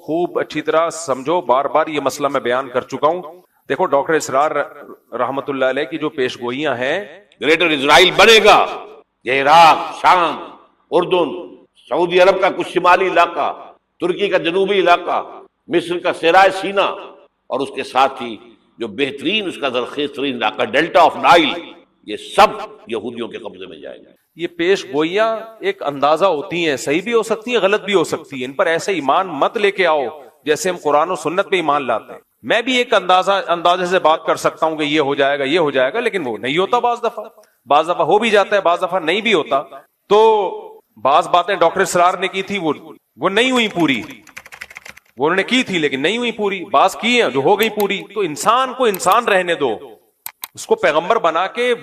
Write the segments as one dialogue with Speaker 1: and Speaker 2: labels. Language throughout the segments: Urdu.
Speaker 1: خوب اچھی طرح سمجھو، بار بار یہ مسئلہ میں بیان کر چکا ہوں. دیکھو ڈاکٹر اسرار رحمت اللہ علیہ کی جو پیش گوئیاں ہیں،
Speaker 2: گریٹر اسرائیل بنے گا، یہ عراق، شام، اردن، سعودی عرب کا کچھ شمالی علاقہ، ترکی کا جنوبی علاقہ، مصر کا صحرائے سینا، اور اس کے ساتھ ہی جو بہترین اس کا زرخیز ترین علاقہ ڈیلٹا آف نائل، یہ سب یہودیوں کے قبضے میں جائے گا.
Speaker 1: یہ پیش گوئیاں ایک اندازہ ہوتی ہیں، صحیح بھی ہو سکتی ہیں، غلط بھی ہو سکتی ہیں. ان پر ایسے ایمان مت لے کے آؤ جیسے ہم قرآن و سنت پہ ایمان لاتے ہیں. میں بھی ایک اندازے سے بات کر سکتا ہوں کہ یہ ہو جائے گا، یہ ہو جائے گا، لیکن وہ نہیں ہوتا. بعض دفعہ ہو بھی جاتا ہے، بعض دفعہ نہیں بھی ہوتا. تو بعض باتیں ڈاکٹر اسرار نے کی تھی وہ نہیں ہوئی پوری، وہ انہوں نے کی تھی لیکن نہیں ہوئی پوری. بعض کی ہیں جو ہو گئی پوری. تو انسان کو انسان رہنے دو، اس کو پیغمبر بنا کے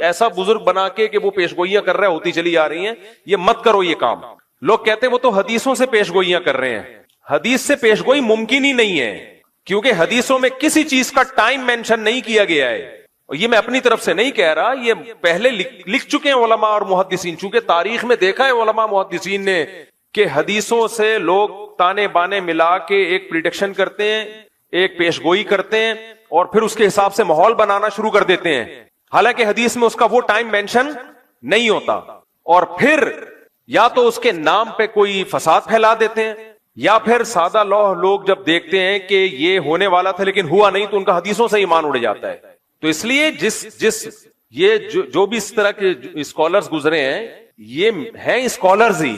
Speaker 1: ایسا بزرگ بنا کے کہ وہ پیش گوئیاں کر رہے ہوتی چلی آ رہی ہیں، یہ مت کرو یہ کام. لوگ کہتے ہیں وہ تو حدیثوں سے پیش گوئیاں کر رہے ہیں. حدیث سے پیش گوئی ممکن ہی نہیں ہے، کیونکہ حدیثوں میں کسی چیز کا ٹائم مینشن نہیں کیا گیا ہے. اور یہ میں اپنی طرف سے نہیں کہہ رہا، یہ پہلے لکھ چکے ہیں علماء اور محدثین. چونکہ تاریخ میں دیکھا ہے علماء محدثین نے کہ حدیثوں سے لوگ تانے بانے ملا کے ایک پریڈکشن کرتے ہیں، ایک پیش گوئی کرتے ہیں، اور پھر اس کے حساب سے ماحول بنانا شروع کر دیتے ہیں، حالانکہ حدیث میں اس کا وہ ٹائم مینشن نہیں ہوتا. اور پھر یا تو اس کے نام پہ کوئی فساد پھیلا دیتے ہیں، یا پھر سادہ لوگ جب دیکھتے ہیں کہ یہ ہونے والا تھا لیکن ہوا نہیں تو ان کا حدیثوں سے ایمان اڑ جاتا ہے. تو اس لیے یہ جو بھی اس طرح کے اسکالرز گزرے ہیں، یہ ہیں اسکالرز ہی.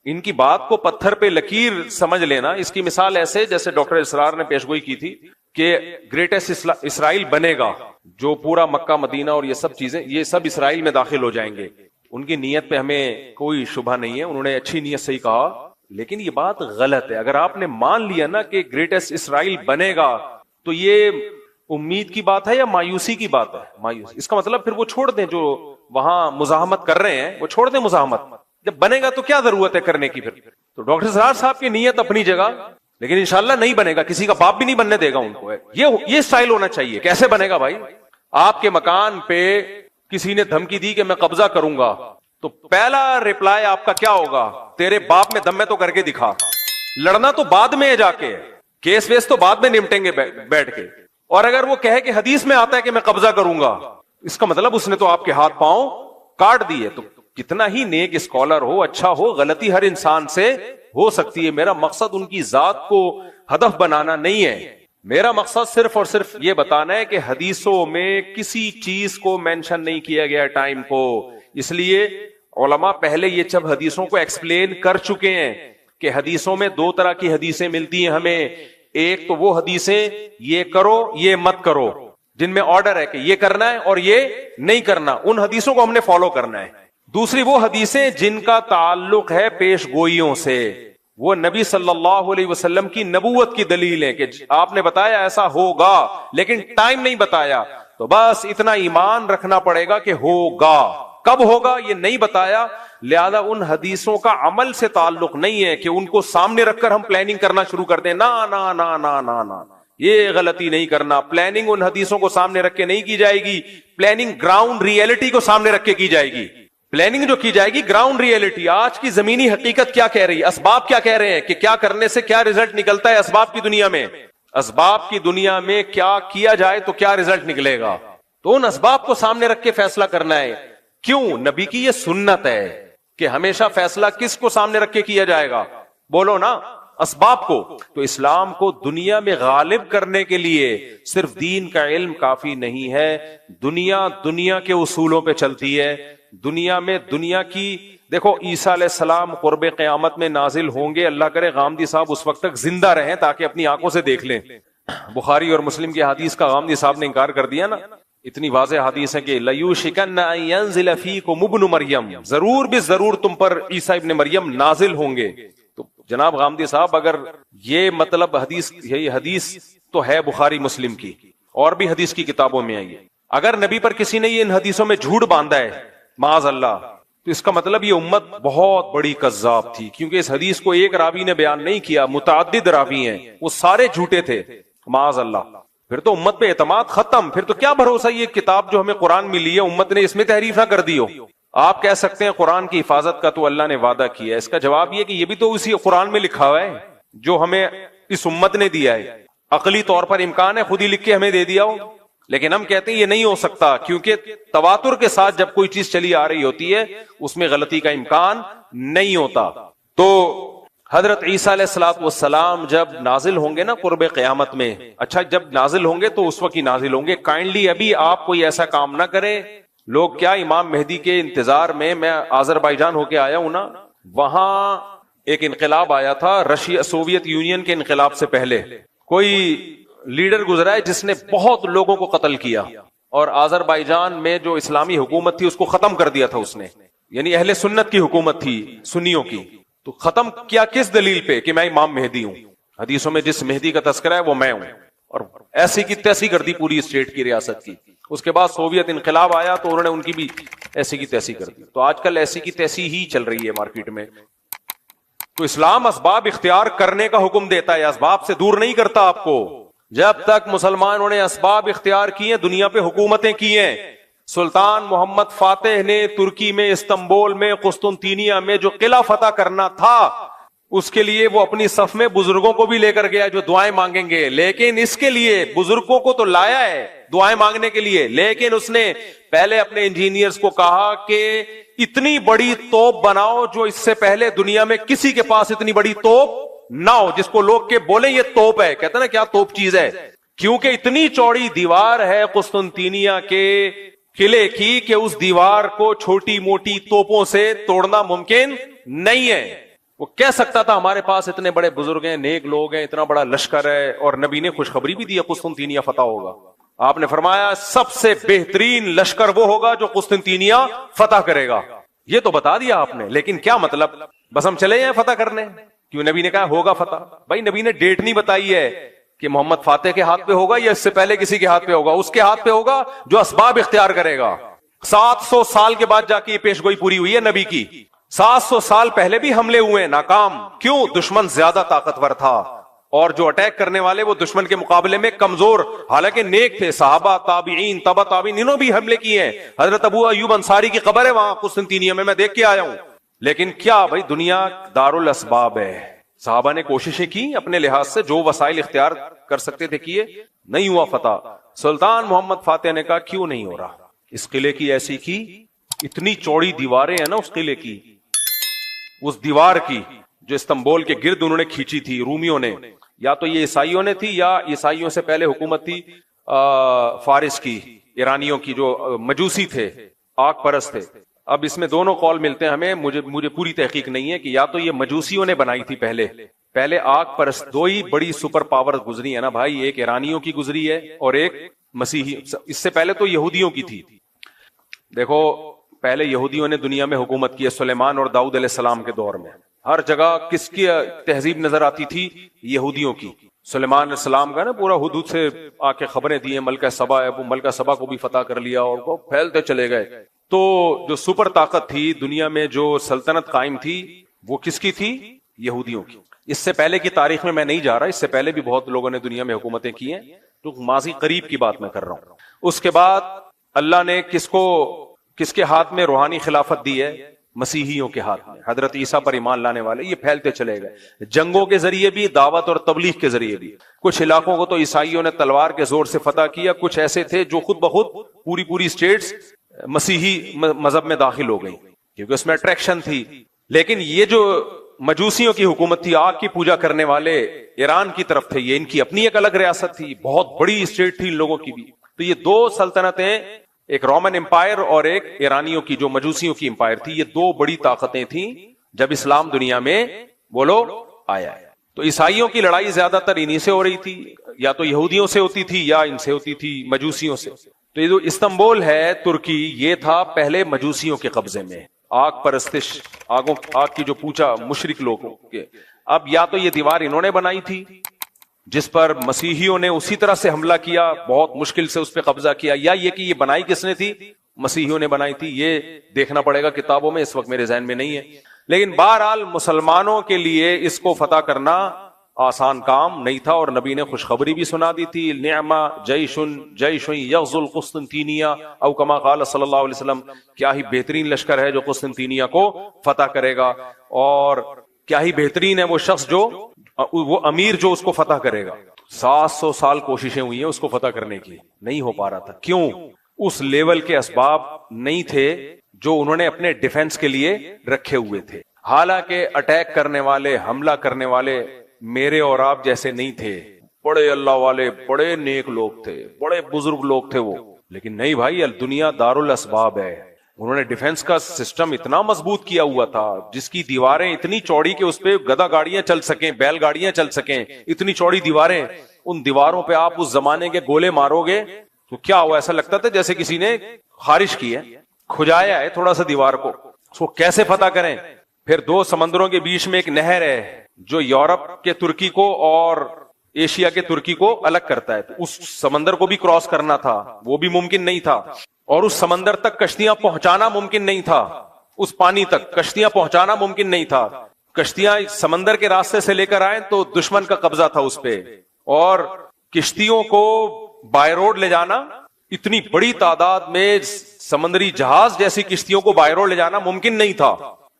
Speaker 1: ان کی بات کو پتھر پہ لکیر سمجھ لینا. اس کی مثال ایسے جیسے ڈاکٹر اسرار نے پیش گوئی کی تھی کہ گریٹسٹ اسرائیل بنے گا، جو پورا مکہ مدینہ اور یہ سب چیزیں یہ سب اسرائیل میں داخل ہو جائیں گے. ان کی نیت پہ ہمیں کوئی شبہ نہیں ہے، انہوں نے اچھی نیت سے ہی کہا، لیکن یہ بات غلط ہے. اگر آپ نے مان لیا نا کہ گریٹسٹ اسرائیل بنے گا تو یہ امید کی بات ہے یا مایوسی کی بات ہے؟ مایوسی. اس کا مطلب پھر وہ چھوڑ دیں، جو وہاں مزاحمت کر رہے ہیں وہ چھوڑ دیں مزاحمت. جب بنے گا تو کیا ضرورت ہے کرنے کی؟ پھر تو ڈاکٹر اسرار صاحب کی نیت اپنی جگہ، لیکن انشاءاللہ نہیں بنے گا. کسی کا باپ بھی نہیں بننے دے گا ان کو. یہ سٹائل ہونا چاہیے. کیسے بنے گا بھائی؟ آپ کے مکان پہ کسی نے دھمکی دی کہ میں قبضہ کروں گا، تو پہلا ریپلائی آپ کا کیا ہوگا؟ تیرے باپ میں دم میں تو کر کے دکھا. لڑنا تو بعد میں جا کے، کیس ویس تو بعد میں نمٹیں گے بیٹھ کے. اور اگر وہ کہے کہ حدیث میں آتا ہے کہ میں قبضہ کروں گا، اس کا مطلب اس نے تو آپ کے ہاتھ پاؤں کاٹ دیے. تو کتنا ہی نیک اسکالر ہو، اچھا ہو، غلطی ہر انسان سے ہو سکتی ہے. میرا مقصد ان کی ذات کو ہدف بنانا نہیں ہے. میرا مقصد صرف اور صرف یہ بتانا ہے کہ حدیثوں میں کسی چیز کو مینشن نہیں کیا گیا ٹائم کو. اس لیے علماء پہلے یہ سب حدیثوں کو ایکسپلین کر چکے ہیں کہ حدیثوں میں دو طرح کی حدیثیں ملتی ہیں ہمیں. ایک تو وہ حدیثیں یہ کرو یہ مت کرو، جن میں آرڈر ہے کہ یہ کرنا ہے اور یہ نہیں کرنا، ان حدیثوں کو ہم نے فالو کرنا ہے. دوسری وہ حدیثیں جن کا تعلق ہے پیش گوئیوں سے، وہ نبی صلی اللہ علیہ وسلم کی نبوت کی دلیل ہے کہ آپ نے بتایا ایسا ہوگا لیکن ٹائم نہیں بتایا، تو بس اتنا ایمان رکھنا پڑے گا کہ ہوگا. کب ہوگا یہ نہیں بتایا، لہذا ان حدیثوں کا عمل سے تعلق نہیں ہے کہ ان کو سامنے رکھ کر ہم پلاننگ کرنا شروع کر دیں. نا نا نا نا نا نا، یہ غلطی نہیں کرنا. پلاننگ ان حدیثوں کو سامنے رکھ کے نہیں کی جائے گی، پلاننگ گراؤنڈ ریئلٹی کو سامنے رکھ کے کی جائے گی. پلاننگ جو کی جائے گی گراؤنڈ ریئلٹی، آج کی زمینی حقیقت کیا کہہ رہی ہے، اسباب کیا کہہ رہے ہیں کہ کیا کرنے سے کیا ریزلٹ نکلتا ہے. اسباب کی دنیا میں، اسباب کی دنیا میں کیا کیا جائے تو کیا ریزلٹ نکلے گا، تو ان اسباب کو سامنے رکھ کے فیصلہ کرنا ہے. کیوں؟ نبی کی یہ سنت ہے کہ ہمیشہ فیصلہ کس کو سامنے رکھ کے کیا جائے گا؟ بولو نا، اسباب کو. تو اسلام کو دنیا میں غالب کرنے کے لیے صرف دین کا علم کافی نہیں ہے. دنیا کے اصولوں پہ چلتی ہے. دنیا میں دنیا کی دیکھو، عیسیٰ علیہ السلام قرب قیامت میں نازل ہوں گے. اللہ کرے غامدی صاحب اس وقت تک زندہ رہیں تاکہ اپنی آنکھوں سے دیکھ لیں. بخاری اور مسلم کی حدیث کا غامدی صاحب نے انکار کر دیا نا. اتنی واضح حدیث ہے کہ لَيُوشِكَنَّ أَن يَنزِلَ فِيكُمُ ابْنُ مَرْيَمَ، ضرور بھی ضرور تم پر عیسیٰ ابن مریم نازل ہوں گے. تو جناب غامدی صاحب، اگر یہ مطلب حدیث تو ہے بخاری مسلم کی، اور بھی حدیث کی کتابوں میں آئی ہے. اگر نبی پر کسی نے یہ ان حدیثوں میں جھوٹ باندھا ہے معاذ اللہ، تو اس کا مطلب یہ امت بہت بڑی کذاب تھی، کیونکہ اس حدیث کو ایک راوی نے بیان نہیں کیا، متعدد راوی ہیں، وہ سارے جھوٹے تھے معاذ اللہ. پھر تو امت پہ اعتماد ختم. پھر تو کیا بھروسہ یہ کتاب جو ہمیں قرآن ملی ہے امت نے اس میں تحریف نہ کر دی ہو. آپ کہہ سکتے ہیں قرآن کی حفاظت کا تو اللہ نے وعدہ کیا ہے. اس کا جواب یہ کہ یہ بھی تو اسی قرآن میں لکھا ہوا ہے جو ہمیں اس امت نے دیا ہے. عقلی طور پر امکان ہے خود ہی لکھ کے ہمیں دے دیا ہو, لیکن ہم کہتے ہیں یہ نہیں ہو سکتا, کیونکہ تواتر کے ساتھ جب کوئی چیز چلی آ رہی ہوتی ہے اس میں غلطی کا امکان نہیں ہوتا. تو حضرت عیسیٰ علیہ الصلوۃ والسلام جب نازل ہوں گے نا قرب قیامت میں, اچھا جب نازل ہوں گے تو اس وقت ہی نازل ہوں گے. کائنڈلی ابھی آپ کوئی ایسا کام نہ کریں. لوگ کیا امام مہدی کے انتظار میں آذربائیجان ہو کے آیا ہوں نا, وہاں ایک انقلاب آیا تھا رشیا سوویت یونین کے انقلاب سے پہلے. کوئی لیڈر گزرا ہے جس نے بہت لوگوں کو قتل کیا, اور آذربائیجان میں جو اسلامی حکومت تھی اس کو ختم کر دیا تھا اس نے, یعنی اہل سنت کی حکومت تھی سنیوں کی. تو ختم کیا کس دلیل پہ کہ میں امام مہدی ہوں, حدیثوں میں جس مہدی کا تذکرہ ہے وہ میں ہوں, اور ایسی کی تیسی کر دی پوری اسٹیٹ کی ریاست کی. اس کے بعد سوویت انقلاب آیا تو انہوں نے ان کی بھی ایسی کی تیسی کر دی. تو آج کل ایسی کی تیسی ہی چل رہی ہے مارکیٹ میں. تو اسلام اسباب اختیار کرنے کا حکم دیتا ہے, اسباب سے دور نہیں کرتا آپ کو. جب تک مسلمانوں نے اسباب اختیار کیے, دنیا پہ حکومتیں کی ہیں. سلطان محمد فاتح نے ترکی میں, استنبول میں, قسطنطینیہ میں جو قلعہ فتح کرنا تھا اس کے لیے وہ اپنی صف میں بزرگوں کو بھی لے کر گیا جو دعائیں مانگیں گے. لیکن اس کے لیے بزرگوں کو تو لایا ہے دعائیں مانگنے کے لیے, لیکن اس نے پہلے اپنے انجینئرز کو کہا کہ اتنی بڑی توپ بناؤ جو اس سے پہلے دنیا میں کسی کے پاس اتنی بڑی توپ نہ ہو, جس کو لوگ کے بولیں یہ توپ ہے. کہتے ہیں نا کیا توپ چیز ہے, کیونکہ اتنی چوڑی دیوار ہے قسطنطینیہ کے قلعے کی کہ اس دیوار کو چھوٹی موٹی توپوں سے توڑنا ممکن نہیں ہے. وہ کہہ سکتا تھا ہمارے پاس اتنے بڑے بزرگ ہیں, نیک لوگ ہیں, اتنا بڑا لشکر ہے, اور نبی نے خوشخبری بھی دی ہے قسطنطینیہ فتح ہوگا. آپ نے فرمایا سب سے بہترین لشکر وہ ہوگا جو قسطنطینیہ فتح کرے گا. یہ تو بتا دیا آپ نے, لیکن کیا مطلب بس ہم چلے جائیں فتح کرنے؟ کیوں نبی نے کہا ہوگا فتح. بھائی نبی نے ڈیٹ نہیں بتائی ہے کہ محمد فاتح کے ہاتھ پہ ہوگا یا اس سے پہلے کسی کے ہاتھ پہ ہوگا. اس کے ہاتھ پہ ہوگا جو اسباب اختیار کرے گا. 700 سال کے بعد جا کے یہ پیش گوئی پوری ہوئی ہے نبی کی. 700 سال پہلے بھی حملے ہوئے, ناکام. کیوں؟ دشمن زیادہ طاقتور تھا, اور جو اٹیک کرنے والے وہ دشمن کے مقابلے میں کمزور, حالانکہ نیک تھے. صحابہ, تابعین, تبع تابعین انہوں بھی حملے کیے ہیں. حضرت ابو ایوب انصاری کی قبر ہے وہاں قسطنطینیہ میں دیکھ کے آیا ہوں. لیکن کیا بھائی دنیا دار الاسباب ہے. صحابہ نے کوششیں کی اپنے لحاظ سے, جو وسائل اختیار کر سکتے تھے کیے, نہیں ہوا فتح. سلطان محمد فاتح نے کہا کیوں نہیں ہو رہا. اس قلعے کی ایسی کی, اتنی چوڑی دیواریں ہیں نا اس قلعے کی, اس دیوار کی جو استنبول کے گرد انہوں نے کھینچی تھی رومیوں نے, یا تو یہ عیسائیوں نے تھی یا عیسائیوں سے پہلے حکومت تھی فارس کی, ایرانیوں کی, جو مجوسی تھے, آگ پرست تھے. اب اس میں دونوں قول ملتے ہیں ہمیں, مجھے پوری تحقیق نہیں ہے کہ یا تو یہ مجوسیوں نے بنائی تھی پہلے آگ پرست. دو ہی بڑی سپر پاور گزری ہے نا بھائی, ایک ایرانیوں کی گزری ہے اور ایک مسیحی. اس سے پہلے تو یہودیوں کی تھی. دیکھو پہلے یہودیوں نے دنیا میں حکومت کی ہے, سلیمان اور داؤد علیہ السلام کے دور میں. ہر جگہ کس کی تہذیب نظر آتی تھی؟ یہودیوں کی. سلیمان علیہ السلام کا نا پورا حدود سے آ کے خبریں دی ہیں, ملکہ سبا ہے, وہ ملکہ سبا کو بھی فتح کر لیا اور وہ پھیلتے چلے گئے. تو جو سپر طاقت تھی دنیا میں, جو سلطنت قائم تھی, وہ کس کی تھی؟ یہودیوں کی. اس سے پہلے کی تاریخ میں نہیں جا رہا, اس سے پہلے بھی بہت لوگوں نے دنیا میں حکومتیں کی ہیں, تو ماضی قریب کی بات میں کر رہا ہوں. اس کے بعد اللہ نے کس کے ہاتھ میں روحانی خلافت دی ہے؟ مسیحیوں کے ہاتھ میں. حضرت عیسیٰ پر ایمان لانے والے یہ پھیلتے چلے گئے, جنگوں کے ذریعے بھی, دعوت اور تبلیغ کے ذریعے بھی. کچھ علاقوں کو تو عیسائیوں نے تلوار کے زور سے فتح کیا, کچھ ایسے تھے جو خود بخود پوری اسٹیٹس مسیحی مذہب میں داخل ہو گئی کیونکہ اس میں اٹریکشن تھی. لیکن یہ جو مجوسیوں کی حکومت تھی, آگ کی پوجا کرنے والے ایران کی طرف تھے, یہ ان کی اپنی ایک الگ ریاست تھی, بہت بڑی اسٹیٹ تھی ان لوگوں کی بھی. تو یہ دو سلطنتیں, ایک رومن امپائر اور ایک ایرانیوں کی جو مجوسیوں کی امپائر تھی, یہ دو بڑی طاقتیں تھیں جب اسلام دنیا میں بولو آیا. تو عیسائیوں کی لڑائی زیادہ تر انہی سے ہو رہی تھی, یا تو یہودیوں سے ہوتی تھی یا ان سے ہوتی تھی مجوسیوں سے. تو یہ جو استنبول ہے ترکی, یہ تھا پہلے مجوسیوں کے قبضے میں, آگ پرستش, آگ کی جو پوچھا مشرک لوگوں کے. اب یا تو یہ دیوار انہوں نے بنائی تھی جس پر مسیحیوں نے اسی طرح سے حملہ کیا, بہت مشکل سے اس پہ قبضہ کیا, یا یہ کہ یہ بنائی کس نے تھی؟ مسیحیوں نے بنائی تھی. یہ دیکھنا پڑے گا کتابوں میں, اس وقت میرے ذہن میں نہیں ہے. لیکن بہرحال مسلمانوں کے لیے اس کو فتح کرنا آسان کام نہیں تھا, اور نبی نے خوشخبری بھی سنا دی تھی, نعم جیش یغزو القسطنطینیہ او کما قال صلی اللہ علیہ وسلم, کیا ہی بہترین لشکر ہے جو قسطنطینیہ کو فتح کرے گا. اور کیا ہی بہترین ہے وہ شخص جو وہ امیر جو اس کو فتح کرے گا. 700 سال کوششیں ہوئی ہیں اس کو فتح کرنے کی, نہیں ہو پا رہا تھا. کیوں؟ اس لیول کے اسباب نہیں تھے جو انہوں نے اپنے ڈیفنس کے لیے رکھے ہوئے تھے. حالانکہ اٹیک کرنے والے, حملہ کرنے والے میرے اور آپ جیسے نہیں تھے, بڑے اللہ والے, بڑے نیک لوگ تھے, بڑے بزرگ لوگ تھے وہ. لیکن نہیں بھائی, دنیا دار الاسباب ہے. انہوں نے ڈیفنس کا سسٹم اتنا مضبوط کیا ہوا تھا, جس کی دیواریں اتنی چوڑی کہ اس پہ گدا گاڑیاں چل سکیں, بیل گاڑیاں چل سکیں, اتنی چوڑی دیواریں. ان دیواروں پہ آپ اس زمانے کے گولے مارو گے تو کیا ہوا, ایسا لگتا تھا جیسے کسی نے خارش کی ہے, کھجایا ہے تھوڑا سا دیوار کو. اس کو کیسے فتح کریں؟ پھر 2 سمندروں کے بیچ میں ایک نہر ہے جو یورپ کے ترکی کو اور ایشیا کے ترکی کو الگ کرتا ہے. تو اس سمندر کو بھی کراس کرنا تھا, وہ بھی ممکن نہیں تھا. اور اس سمندر تک کشتیاں پہنچانا ممکن نہیں تھا, اس پانی تک کشتیاں پہنچانا ممکن نہیں تھا. کشتیاں سمندر کے راستے سے لے کر آئیں تو دشمن کا قبضہ تھا اس پہ, اور کشتیوں کو بائی روڈ لے جانا, اتنی بڑی تعداد میں سمندری جہاز جیسی کشتیوں کو بائی روڈ لے جانا ممکن نہیں تھا.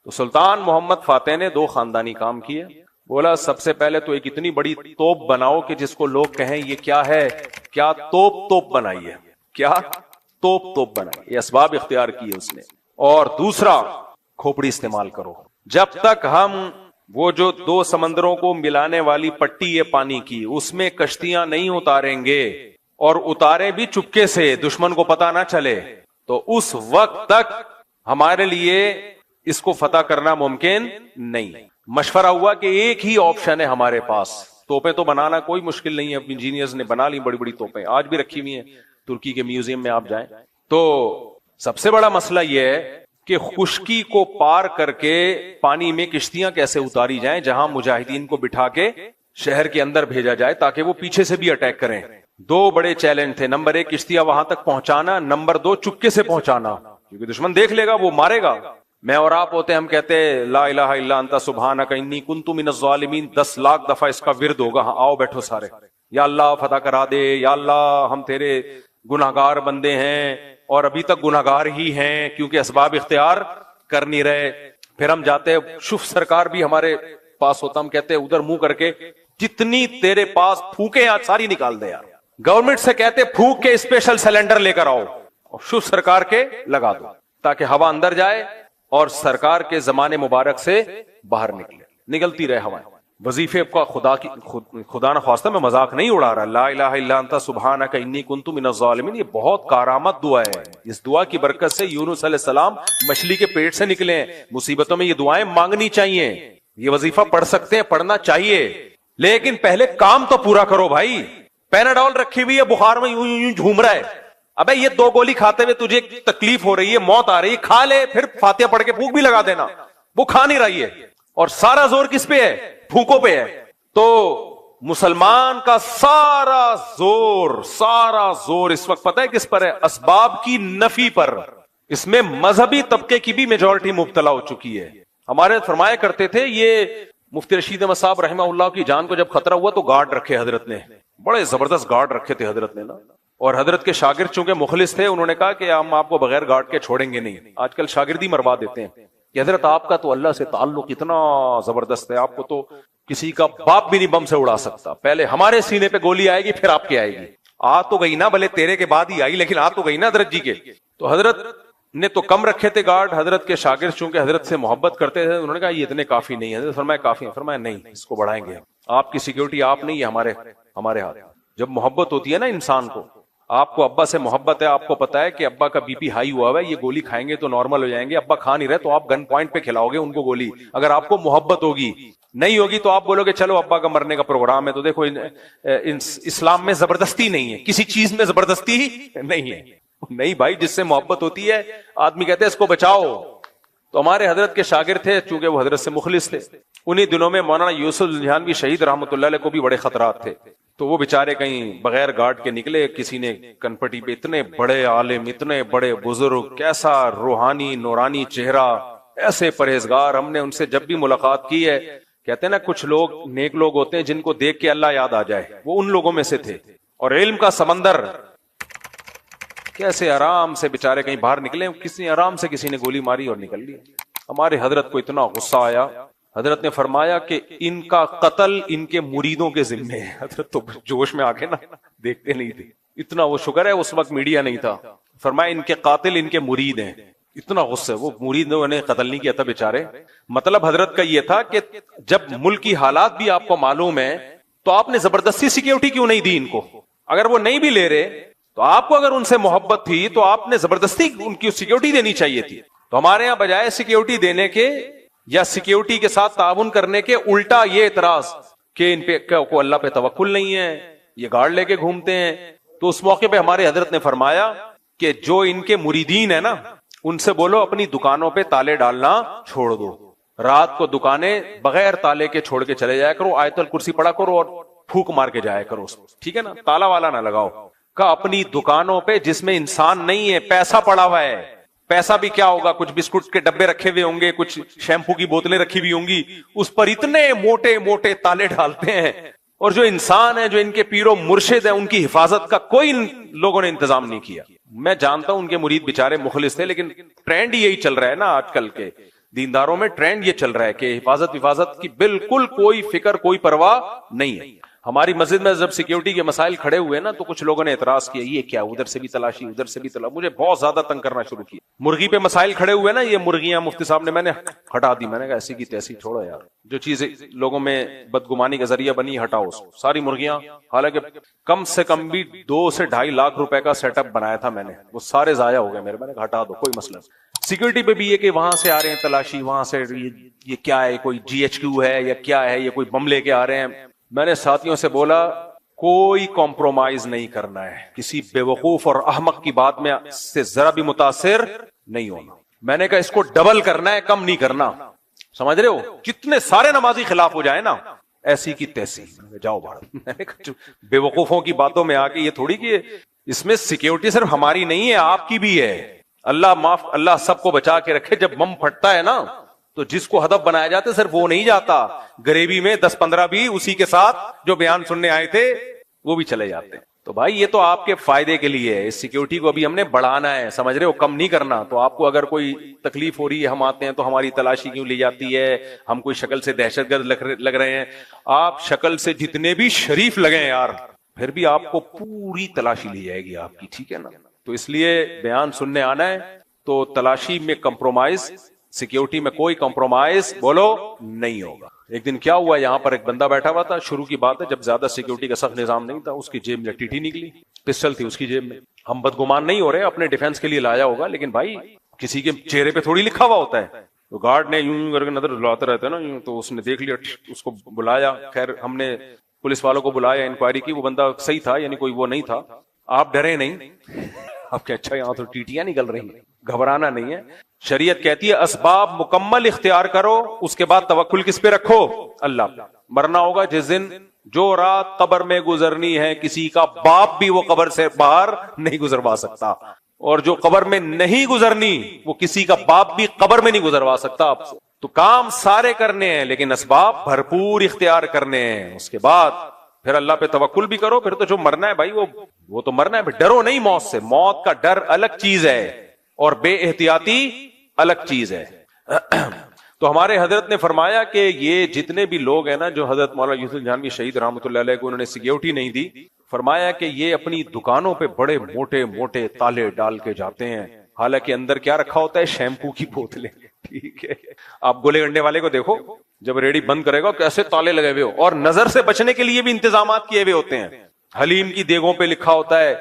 Speaker 1: تو سلطان محمد فاتح نے 2 خاندانی کام کیے. بولا سب سے پہلے تو ایک اتنی بڑی توپ بناؤ کہ جس کو لوگ کہیں یہ کیا ہے, کیا توپ بنائی ہے, کیا توپ بنائی. یہ اسباب اختیار کیے اس نے. اور دوسرا, کھوپڑی استعمال کرو. جب تک ہم وہ جو 2 سمندروں کو ملانے والی پٹی ہے پانی کی, اس میں کشتیاں نہیں اتاریں گے, اور اتارے بھی چپکے سے, دشمن کو پتا نہ چلے, تو اس وقت تک ہمارے لیے اس کو فتح کرنا ممکن نہیں. مشورہ ہوا کہ ایک ہی آپشن ہے ہمارے پاس. توپیں تو بنانا کوئی مشکل نہیں ہے, انجینئرز نے بنا لی بڑی بڑی توپیں, آج بھی رکھی ہوئی ہیں ترکی کے میوزیم میں آپ جائیں. تو سب سے بڑا مسئلہ یہ ہے کہ خشکی کو پار کر کے پانی میں کشتیاں کیسے اتاری جائیں, جہاں مجاہدین کو بٹھا کے شہر کے اندر بھیجا جائے تاکہ وہ پیچھے سے بھی اٹیک کریں. 2 بڑے چیلنج تھے. نمبر 1 کشتیاں وہاں تک پہنچانا, نمبر 2 چپکے سے پہنچانا, کیونکہ دشمن دیکھ لے گا, وہ مارے گا. میں اور آپ ہوتے ہم کہتے لا الہ الا انت سبحانک انی کنت من الظالمین, 10 لاکھ دفعہ اس کا ورد ہوگا. ہاں آؤ بیٹھو سارے, یا اللہ فتح کرا دے, یا اللہ ہم تیرے گناہگار بندے ہیں اور ابھی تک گناہگار ہی ہیں کیونکہ اسباب اختیار کر نہیں رہے. پھر ہم جاتے, شف سرکار بھی ہمارے پاس ہوتا, ہم کہتے ادھر منہ کر کے جتنی تیرے پاس پھونکے آج ساری نکال دے یار. گورنمنٹ سے کہتے پھونک کے اسپیشل سلنڈر لے کر آؤ اور شف سرکار کے لگا دو تاکہ ہوا اندر جائے اور سرکار کے زمانے مبارک سے باہر نکلتی رہے ہوائیں. وظیفے کا خدا نہ خواستہ میں مذاق نہیں اڑا رہا. لا الہ الا انت سبحانک انی کنت من الظالمین, یہ بہت کارآمد دعا ہے. اس دعا کی برکت سے یونس علیہ السلام مچھلی کے پیٹ سے نکلے ہیں. مصیبتوں میں یہ دعائیں مانگنی چاہیے, یہ وظیفہ پڑھ سکتے ہیں, پڑھنا چاہیے, لیکن پہلے کام تو پورا کرو بھائی. پیناڈول رکھی ہوئی ہے, بخار میں یوں یوں جھوم رہا ہے, ابے یہ 2 گولی کھاتے ہوئے تجھے تکلیف ہو رہی ہے, موت آ رہی ہے, کھا لے, پھر فاتحہ پڑھ کے پھونک بھی لگا دینا. وہ کھا نہیں رہی ہے, اور سارا زور کس پہ ہے؟ پھونکوں پہ ہے. تو مسلمان کا سارا زور اس وقت پتہ ہے کس پر ہے؟ اسباب کی نفی پر. اس میں مذہبی طبقے کی بھی میجورٹی مبتلا ہو چکی ہے. ہمارے فرمایا کرتے تھے, یہ مفتی رشید احمد صاحب رحمہ اللہ کی جان کو جب خطرہ ہوا تو گارڈ رکھے حضرت نے, بڑے زبردست گارڈ رکھے تھے حضرت نے نا. اور حضرت کے شاگرد چونکہ مخلص تھے, انہوں نے کہا کہ ہم آپ کو بغیر گارڈ کے چھوڑیں گے نہیں. آج کل شاگردی مروا دیتے ہیں کہ حضرت آپ کا تو اللہ سے تعلق اتنا زبردست ہے, آپ کو تو کسی کا باپ بھی نہیں بم سے اڑا سکتا. پہلے ہمارے سینے پہ گولی آئے گی, پھر آپ کی آئے گی. آ تو گئی نا, بھلے تیرے کے بعد ہی آئی, لیکن آ تو گئی نا حضرت جی کے. تو حضرت نے تو کم رکھے تھے گارڈ. حضرت کے شاگرد چونکہ حضرت سے محبت کرتے تھے, انہوں نے کہا یہ اتنے کافی نہیں. حضرت فرمایا کافی ہیں. فرمایا نہیں, اس کو بڑھائیں گے. آپ کی سیکیورٹی آپ نہیں, ہے ہمارے ہاتھ. جب محبت ہوتی ہے نا انسان کو, آپ کو ابا سے محبت ہے, آپ کو پتا ہے کہ ابا کا بی پی ہائی ہوا ہے, یہ گولی کھائیں گے تو نارمل ہو جائیں گے, ابا کھا نہیں رہے تو آپ گن پوائنٹ پہ کھلاؤ گے ان کو گولی. اگر آپ کو محبت ہوگی, نہیں ہوگی تو آپ بولو گے چلو ابا کا مرنے کا پروگرام ہے. تو دیکھو اسلام میں زبردستی نہیں ہے, کسی چیز میں زبردستی نہیں ہے. نہیں بھائی, جس سے محبت ہوتی ہے آدمی کہتے ہیں اس کو بچاؤ. تو ہمارے حضرت کے شاگرد تھے, چونکہ وہ حضرت سے مخلص تھے. انہی دنوں میں مولانا یوسف الجھانوی شہید رحمۃ اللہ علیہ کو بھی بڑے خطرات تھے. تو وہ بےچارے کہیں بغیر گارڈ کے نکلے. کسی نے کنپٹی پہ, اتنے بڑے عالم, اتنے بڑے بزرگ, کیسا روحانی نورانی چہرہ, ایسے پرہیزگار. ہم نے ان سے جب بھی ملاقات کی ہے, کہتے ہیں نا کچھ لوگ نیک لوگ ہوتے ہیں جن کو دیکھ کے اللہ یاد آ جائے, وہ ان لوگوں میں سے تھے. اور علم کا سمندر, کیسے آرام سے بےچارے کہیں باہر نکلے, کسی آرام سے کسی نے گولی ماری اور نکل لی. ہمارے حضرت کو اتنا غصہ آیا, حضرت نے فرمایا کہ ان کا قتل ان کے مریدوں کے ذمے ہے. حضرت تو جوش میں آ کے نا دیکھتے نہیں تھے اتنا. وہ شکر ہے اس وقت میڈیا نہیں تھا. فرمایا ان کے قاتل ان کے مرید ہیں. اتنا غصہ. وہ مریدوں نے قتل نہیں کیا تھا بیچارے. مطلب حضرت کا یہ تھا کہ جب ملک کی حالات بھی آپ کو معلوم ہے تو آپ نے زبردستی سیکیورٹی کیوں نہیں دی ان کو؟ اگر وہ نہیں بھی لے رہے تو آپ کو اگر ان سے محبت تھی تو آپ نے زبردستی ان کی سیکیورٹی دینی چاہیے تھی. تو ہمارے یہاں بجائے سیکیورٹی دینے کے یا سیکیورٹی کے ساتھ تعاون کرنے کے الٹا یہ اعتراض کہ ان پہ کو اللہ پہ توکل نہیں ہے, یہ گارڈ لے کے گھومتے ہیں. تو اس موقع پہ ہمارے حضرت نے فرمایا کہ جو ان کے مریدین ہیں نا ان سے بولو اپنی دکانوں پہ تالے ڈالنا چھوڑ دو. رات کو دکانیں بغیر تالے کے چھوڑ کے چلے جایا کرو, آیت الکرسی پڑھا کرو اور پھونک مار کے جایا کرو. ٹھیک ہے نا, تالا والا نہ لگاؤ. کہ اپنی دکانوں پہ جس میں انسان نہیں ہے پیسہ پڑا ہوا ہے, پیسہ بھی کیا ہوگا, کچھ بسکٹ کے ڈبے رکھے ہوئے ہوں گے, کچھ شیمپو کی بوتلیں رکھی ہوئی ہوں گی, اس پر اتنے موٹے موٹے تالے ڈالتے ہیں. اور جو انسان ہے جو ان کے پیر و مرشد ہیں ان کی حفاظت کا کوئی لوگوں نے انتظام نہیں کیا. میں جانتا ہوں ان کے مرید بیچارے مخلص تھے, لیکن ٹرینڈ یہی چل رہا ہے نا آج کل کے دینداروں میں, ٹرینڈ یہ چل رہا ہے کہ حفاظت کی بالکل کوئی فکر کوئی پرواہ نہیں ہے. ہماری مسجد میں جب سیکیورٹی کے مسائل کھڑے ہوئے نا تو کچھ لوگوں نے اعتراض کیا یہ کیا, ادھر سے بھی تلاشی ادھر سے بھی تلاشی. مجھے بہت زیادہ تنگ کرنا شروع کیا. مرغی پہ مسائل کھڑے ہوئے نا, یہ مرغیاں مفتی صاحب نے, میں نے ہٹا دی. میں نے کہا ایسی کی تیسی چھوڑو یار, جو چیز لوگوں میں بدگمانی کا ذریعہ بنی ہٹاؤ اس کو. ساری مرغیاں, حالانکہ کم سے کم بھی 2 سے 2.5 لاکھ روپے کا سیٹ اپ بنایا تھا میں نے, وہ سارے ضائع ہو گئے میرے. میں نے کہا ہٹا دو, کوئی مسئلہ نہیں. سیکورٹی پہ بھی یہ کہ وہاں سے آ رہے ہیں تلاشی, وہاں سے یہ کیا ہے, کوئی GHQ ہے یا کیا ہے, یہ کوئی بم لے کے آ رہے ہیں. میں نے ساتھیوں سے بولا کوئی کمپرومائز نہیں کرنا ہے, کسی بے وقوف اور احمق کی بات میں سے ذرا بھی متاثر نہیں ہونا. میں نے کہا اس کو ڈبل کرنا ہے, کم نہیں کرنا. سمجھ رہے ہو, کتنے سارے نمازی خلاف ہو جائیں نا ایسی کی تیسی, جاؤ باہر. میں نے کہا بے وقوفوں کی باتوں میں آ کے یہ تھوڑی کہ اس میں سیکیورٹی صرف ہماری نہیں ہے آپ کی بھی ہے. اللہ سب کو بچا کے رکھے. جب بم پھٹتا ہے نا تو جس کو ہدف بنایا جاتا ہے صرف وہ نہیں جاتا, غریبی میں 10-15 بھی اسی کے ساتھ جو بیان سننے آئے تھے وہ بھی چلے جاتے ہیں. تو بھائی یہ تو آپ کے فائدے کے لیے ہے, اس سیکیورٹی کو ابھی ہم نے بڑھانا ہے, سمجھ رہے ہو, کم نہیں کرنا. تو آپ کو اگر کوئی تکلیف ہو رہی ہے, ہم آتے ہیں تو ہماری تلاشی کیوں لی جاتی ہے, ہم کوئی شکل سے دہشت گرد لگ رہے ہیں. آپ شکل سے جتنے بھی شریف لگے یار, پھر بھی آپ کو پوری تلاشی لی جائے گی آپ کی. ٹھیک ہے نا, تو اس لیے بیان سننے آنا ہے تو تلاشی میں کمپرومائز, سیکیورٹی میں کوئی کمپرومائز بولو نہیں ہوگا. ایک دن کیا ہوا, یہاں پر ایک بندہ بیٹھا ہوا تھا, شروع کی بات ہے جب زیادہ سیکیورٹی کا سخت نظام نہیں تھا, اس کی جیب میں ٹیٹی نکلی, پسٹل تھی اس کی جیب میں. ہم بدگمان نہیں ہو رہے, اپنے ڈیفنس کے لیے لایا ہوگا, لیکن بھائی کسی کے چہرے پہ تھوڑی لکھا ہوا ہوتا ہے. تو گارڈ نے یوں کر کے نظر لاتے رہتے نا, تو اس نے دیکھ لیا, اس کو بلایا. خیر ہم نے پولیس والوں کو بلایا, انکوائری کی, وہ بندہ صحیح تھا, یعنی کوئی وہ نہیں تھا. آپ ڈرے نہیں, آپ کہ اچھا یہاں تو ٹیٹیاں نکل رہی ہیں, گھبرانا نہیں ہے. شریعت کہتی ہے اسباب مکمل اختیار کرو, اس کے بعد توکل کس پہ رکھو, اللہ پہ. مرنا ہوگا جس دن, جو رات قبر میں گزرنی ہے کسی کا باپ بھی وہ قبر سے باہر نہیں گزروا سکتا, اور جو قبر میں نہیں گزرنی وہ کسی کا باپ بھی قبر میں نہیں گزروا سکتا آپ سے. تو کام سارے کرنے ہیں لیکن اسباب بھرپور اختیار کرنے ہیں. اس کے بعد پھر اللہ پہ توکل بھی کرو. پھر تو جو مرنا ہے بھائی وہ تو مرنا ہے, ڈرو نہیں موت سے. موت کا ڈر الگ چیز ہے اور بے احتیاطی الگ چیز ہے. تو ہمارے حضرت نے فرمایا کہ یہ جتنے بھی لوگ ہیں نا جو حضرت مولانا یوسف جہانوی شہید رحمۃ اللہ علیہ کو انہوں نے سیکیورٹی نہیں دی, فرمایا کہ یہ اپنی دکانوں پہ بڑے موٹے موٹے تالے ڈال کے جاتے ہیں, حالانکہ اندر کیا رکھا ہوتا ہے, شیمپو کی بوتلیں. ٹھیک ہے, آپ گولے گنڈے والے کو دیکھو, جب ریڈی بند کرے گا کیسے تالے لگے ہوئے ہو, اور نظر سے بچنے کے لیے بھی انتظامات کیے ہوئے ہوتے ہیں. حلیم کی دیگوں پہ لکھا ہوتا ہے,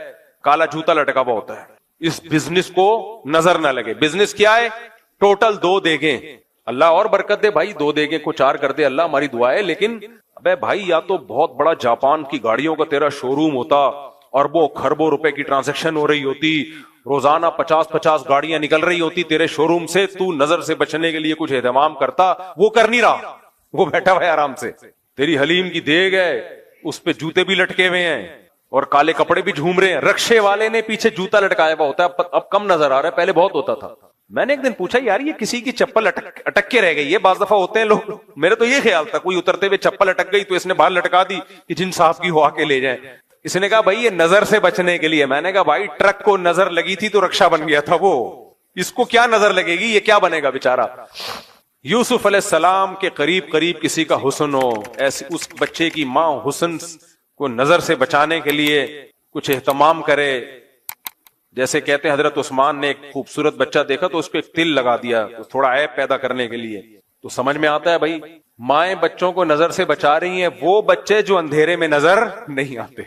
Speaker 1: کالا جوتا لٹکا ہوا ہوتا ہے, اس بزنس کو نظر نہ لگے. بزنس کیا ہے, ٹوٹل 2 دیگیں, اللہ اور برکت دے بھائی, 2 دیگیں کو 4 کر دے, اللہ ہماری دعا ہے. لیکن ابے بھائی یا تو بہت بڑا جاپان کی گاڑیوں کا تیرا شو روم ہوتا, اربوں خربوں روپے کی ٹرانزیکشن ہو رہی ہوتی, روزانہ 50 گاڑیاں نکل رہی ہوتی تیرے شو روم سے, تو نظر سے بچنے کے لیے کچھ اہتمام کرتا, وہ کر نہیں رہا, وہ بیٹھا ہوا ہے آرام سے. تیری حلیم کی دیگ ہے, اس پہ جوتے بھی لٹکے ہوئے ہیں اور کالے کپڑے بھی جھوم رہے ہیں. رکشے والے نے پیچھے جوتا لٹکایا ہوا ہوتا ہے, اب کم نظر آ رہا ہے, پہلے بہت ہوتا تھا. میں نے ایک دن پوچھا یار یہ کسی کی چپل اٹک کے رہ گئی ہے, بعض دفعہ ہوتے ہیں لوگ, میرے تو یہ خیال تھا کوئی اترتے ہوئے چپل اٹک گئی تو اس نے باہر لٹکا دی کہ جن صاحب کی ہو آ کے لے جائیں. اس نے کہا بھائی یہ نظر سے بچنے کے لیے. میں نے کہا بھائی ٹرک کو نظر لگی تھی تو رکشا بن گیا تھا وہ, اس کو کیا نظر لگے گی, یہ کیا بنے گا بیچارہ. یوسف علیہ السلام کے قریب قریب کسی کا حسن ہو، ایسی اس بچے کی ماں حسن کو نظر سے بچانے کے لیے کچھ اہتمام کرے. جیسے کہتے ہیں حضرت عثمان نے ایک خوبصورت بچہ دیکھا تو اس کو ایک تل لگا دیا تھوڑا عیب پیدا کرنے کے لیے. تو سمجھ میں آتا ہے بھائی مائیں بچوں کو نظر سے بچا رہی ہیں، وہ بچے جو اندھیرے میں نظر نہیں آتے.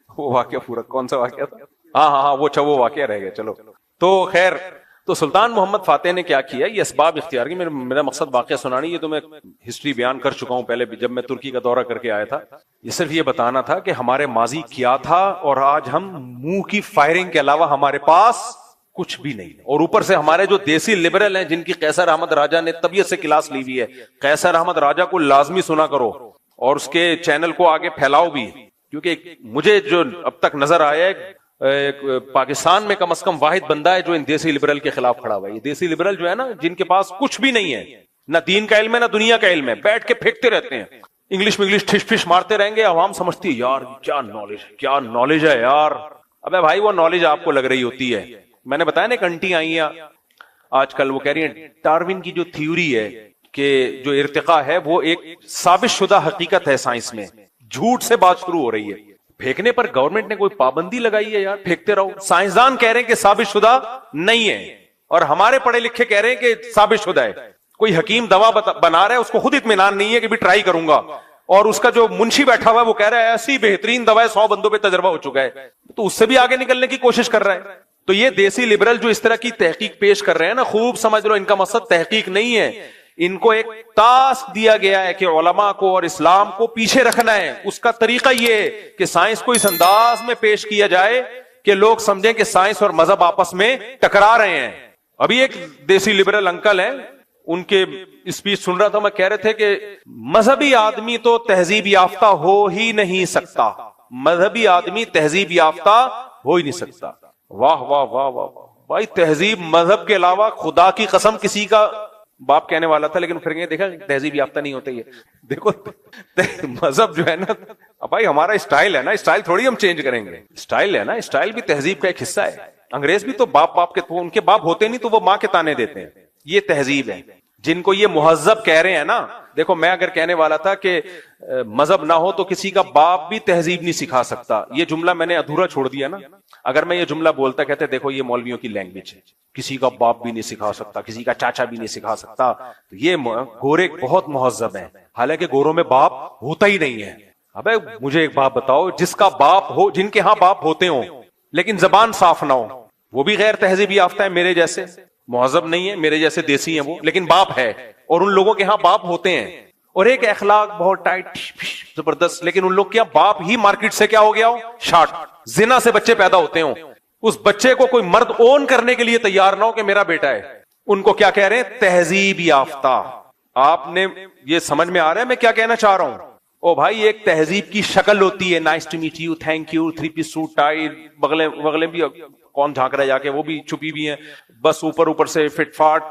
Speaker 1: وہ واقعہ پورا کون سا واقعہ تھا؟ ہاں وہ واقعہ رہ گیا. چلو تو خیر، تو سلطان محمد فاتح نے کیا کیا، یہ اسباب اختیار کی. میرا مقصد واقعہ سنانی، یہ تو میں ہسٹری بیان کر چکا ہوں پہلے بھی جب میں ترکی کا دورہ کر کے آیا تھا. یہ صرف یہ بتانا تھا کہ ہمارے ماضی کیا تھا اور آج ہم منہ کی فائرنگ کے علاوہ ہمارے پاس کچھ بھی نہیں. اور اوپر سے ہمارے جو دیسی لبرل ہیں جن کی قیصر احمد راجہ نے طبیعت سے کلاس لی ہوئی ہے، قیصر احمد راجہ کو لازمی سنا کرو اور اس کے چینل کو آگے پھیلاؤ بھی، کیونکہ مجھے جو اب تک نظر آیا ہے پاکستان میں کم از کم واحد بندہ ہے جو ان دیسی لبرل کے خلاف کھڑا ہوا ہے. یہ دیسی لبرل جو ہے نا، جن کے پاس کچھ بھی نہیں ہے، نہ دین کا علم ہے نہ دنیا کا علم ہے، بیٹھ کے پھینکتے رہتے ہیں انگلش میں، انگلش ٹھش پھش مارتے رہیں گے. عوام سمجھتی ہے یار کیا نالج ہے یار. ابے بھائی وہ نالج آپ کو لگ رہی ہوتی ہے. میں نے بتایا نا ایک انٹی آئی ہیں آج کل، وہ کہہ رہی ہیں ڈارون کی جو تھیوری ہے کہ جو ارتقاء ہے وہ ایک ثابت شدہ حقیقت ہے سائنس میں، جھوٹ سے بات شروع ہو رہی ہے. پھینکنے پر گورنمنٹ نے کوئی پابندی لگائی ہے یار؟ پھینکتے رہو. سائنسدان کہہ رہے ہیں کہ ثابت شدہ نہیں ہے اور ہمارے پڑھے لکھے کہہ رہے ہیں کہ ثابت شدہ ہے. کوئی حکیم دوا بنا رہا ہے، اس کو خود اطمینان نہیں ہے کہ بھی ٹرائی کروں گا، اور اس کا جو منشی بیٹھا ہوا ہے وہ کہہ رہا ہے ایسی بہترین دوا ہے 100 بندوں پہ تجربہ ہو چکا ہے، تو اس سے بھی آگے نکلنے کی کوشش کر رہا ہے. تو یہ دیسی لبرل جو اس طرح کی تحقیق پیش کر رہے ہیں نا، خوب سمجھ لو ان کا مقصد تحقیق نہیں ہے. ان کو ایک ٹاسک دیا گیا ہے کہ علماء کو اور اسلام کو پیچھے رکھنا ہے. اس کا طریقہ یہ ہے کہ سائنس کو اس انداز میں پیش کیا جائے کہ لوگ سمجھیں کہ سائنس اور مذہب آپس میں ٹکرا رہے ہیں. ابھی ایک دیسی لبرل انکل ہیں، ان کے اسپیچ سن رہا تھا میں، کہہ رہے تھے کہ مذہبی آدمی تو تہذیب یافتہ ہو ہی نہیں سکتا، مذہبی آدمی تہذیب یافتہ ہو ہی نہیں سکتا. واہ واہ واہ واہ بھائی، تہذیب مذہب کے علاوہ خدا کی قسم کسی کا باپ کہنے والا تھا، لیکن پھر دیکھا تہذیب یافتہ نہیں ہوتے. یہ دیکھو مذہب جو ہے نا بھائی، ہمارا اسٹائل ہے نا، اسٹائل تھوڑی ہم چینج کریں گے. اسٹائل ہے نا، اسٹائل بھی تہذیب کا ایک حصہ ہے. انگریز بھی تو باپ کے تو ان کے باپ ہوتے نہیں تو وہ ماں کے تانے دیتے ہیں. یہ تہذیب ہے. جن کو یہ مہذب کہہ رہے ہیں نا، دیکھو میں اگر کہنے والا تھا کہ مذہب نہ ہو تو کسی کا باپ بھی تہذیب نہیں سکھا سکتا، یہ جملہ میں نے ادھورا چھوڑ دیا نا. اگر میں یہ جملہ بولتا کہتے دیکھو یہ مولویوں کی لینگویج ہے، کسی کا باپ بھی نہیں سکھا سکتا، کسی کا چاچا بھی نہیں سکھا سکتا، تو یہ گورے بہت مہذب ہیں، حالانکہ گوروں میں باپ ہوتا ہی نہیں ہے. ابے مجھے ایک بات بتاؤ، جس کا باپ ہو، جن کے ہاں باپ ہوتے ہوں لیکن زبان صاف نہ ہو، وہ بھی غیر تہذیب یافتہ ہے. میرے جیسے مہذب نہیں ہے، میرے جیسے دیسی ہیں وہ، لیکن باپ ہے. اور ان لوگوں کے ہاں باپ ہوتے ہیں، اور ایک اخلاق بہت ٹائٹ زبردست، لیکن ان لوگ کیا باپ ہی مارکیٹ سے کیا ہو گیا ہو، شارٹ، زنا سے بچے پیدا ہوتے ہوں. اس بچے کو کوئی مرد اون کرنے کے لیے تیار نہ ہو کہ میرا بیٹا ہے. ان کو کیا کہہ رہے ہیں؟ تہذیب یافتہ. آپ نے یہ سمجھ میں آ رہا ہے میں کیا کہنا چاہ رہا ہوں؟ او بھائی، ایک تہذیب کی شکل ہوتی ہے، nice to meet you, thank you, 3 piece suit tie, بغلیں بھی کون جھانک رہا ہے جا کے، وہ بھی چھپی بھی ہیں، بس اوپر سے فٹ فاٹ.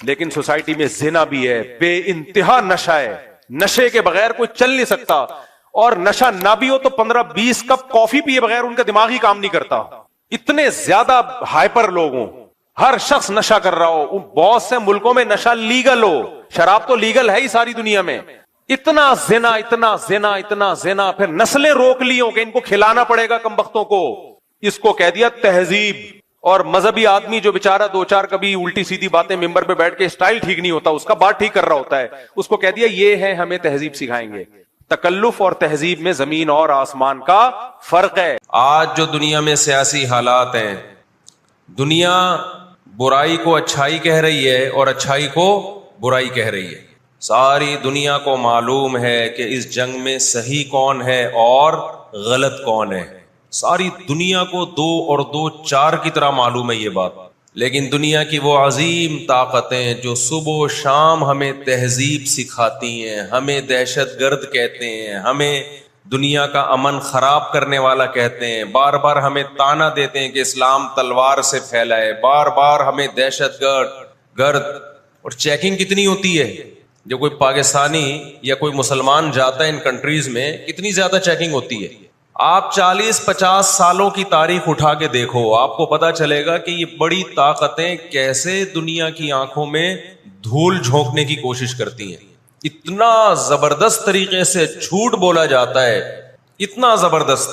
Speaker 1: لیکن سوسائٹی میں زنا بھی ہے، بے انتہا نشہ ہے، نشے کے بغیر کوئی چل نہیں سکتا. اور نشہ نہ بھی ہو تو 15-20 کپ کافی پیے بغیر ان کا دماغ ہی کام نہیں کرتا. اتنے زیادہ ہائپر لوگ ہوں، ہر شخص نشہ کر رہا ہو. بہت سے ملکوں میں نشہ لیگل ہو، شراب تو لیگل ہے ہی ساری دنیا میں. اتنا زنا اتنا زنا اتنا زنا، پھر نسلیں روک لی ہوں کہ ان کو کھلانا پڑے گا کمبختوں کو. اس کو کہہ دیا تہذیب. اور مذہبی آدمی جو بیچارہ 2-4 کبھی الٹی سیدھی باتیں ممبر پہ بیٹھ کے اسٹائل ٹھیک نہیں ہوتا، اس کا بات ٹھیک کر رہا ہوتا ہے، اس کو کہہ دیا یہ ہے ہمیں تہذیب سکھائیں گے. تکلف اور تہذیب میں زمین اور آسمان کا فرق ہے.
Speaker 3: آج جو دنیا میں سیاسی حالات ہیں، دنیا برائی کو اچھائی کہہ رہی ہے اور اچھائی کو برائی کہہ رہی ہے. ساری دنیا کو معلوم ہے کہ اس جنگ میں صحیح کون ہے اور غلط کون ہے. ساری دنیا کو 2 اور 2 4 کی طرح معلوم ہے یہ بات. لیکن دنیا کی وہ عظیم طاقتیں جو صبح و شام ہمیں تہذیب سکھاتی ہیں، ہمیں دہشت گرد کہتے ہیں، ہمیں دنیا کا امن خراب کرنے والا کہتے ہیں، بار بار ہمیں تانا دیتے ہیں کہ اسلام تلوار سے پھیلا ہے، بار بار ہمیں دہشت گرد. اور چیکنگ کتنی ہوتی ہے، جو کوئی پاکستانی یا کوئی مسلمان جاتا ہے ان کنٹریز میں، کتنی زیادہ چیکنگ ہوتی ہے. آپ 40-50 سالوں کی تاریخ اٹھا کے دیکھو، آپ کو پتا چلے گا کہ یہ بڑی طاقتیں کیسے دنیا کی آنکھوں میں دھول جھونکنے کی کوشش کرتی ہیں. اتنا زبردست طریقے سے جھوٹ بولا جاتا ہے, اتنا زبردست,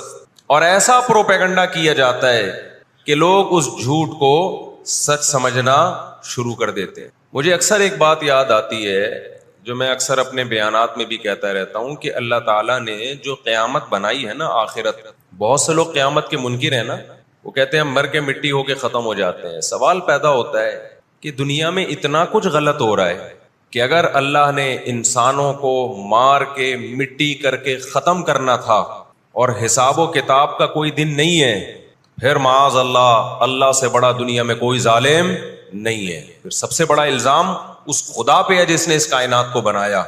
Speaker 3: اور ایسا پروپیگنڈا کیا جاتا ہے کہ لوگ اس جھوٹ کو سچ سمجھنا شروع کر دیتے ہیں. مجھے اکثر ایک بات یاد آتی ہے جو میں اکثر اپنے بیانات میں بھی کہتا رہتا ہوں کہ اللہ تعالیٰ نے جو قیامت بنائی ہے نا, آخرت, بہت سے لوگ قیامت کے منکر ہیں نا, وہ کہتے ہیں مر کے مٹی ہو کے ختم ہو جاتے ہیں. سوال پیدا ہوتا ہے کہ دنیا میں اتنا کچھ غلط ہو رہا ہے کہ اگر اللہ نے انسانوں کو مار کے مٹی کر کے ختم کرنا تھا اور حساب و کتاب کا کوئی دن نہیں ہے, پھر معاذ اللہ, اللہ سے بڑا دنیا میں کوئی ظالم نہیں ہے. پھر سب سے بڑا الزام اس خدا پہ ہے جس نے اس کائنات کو بنایا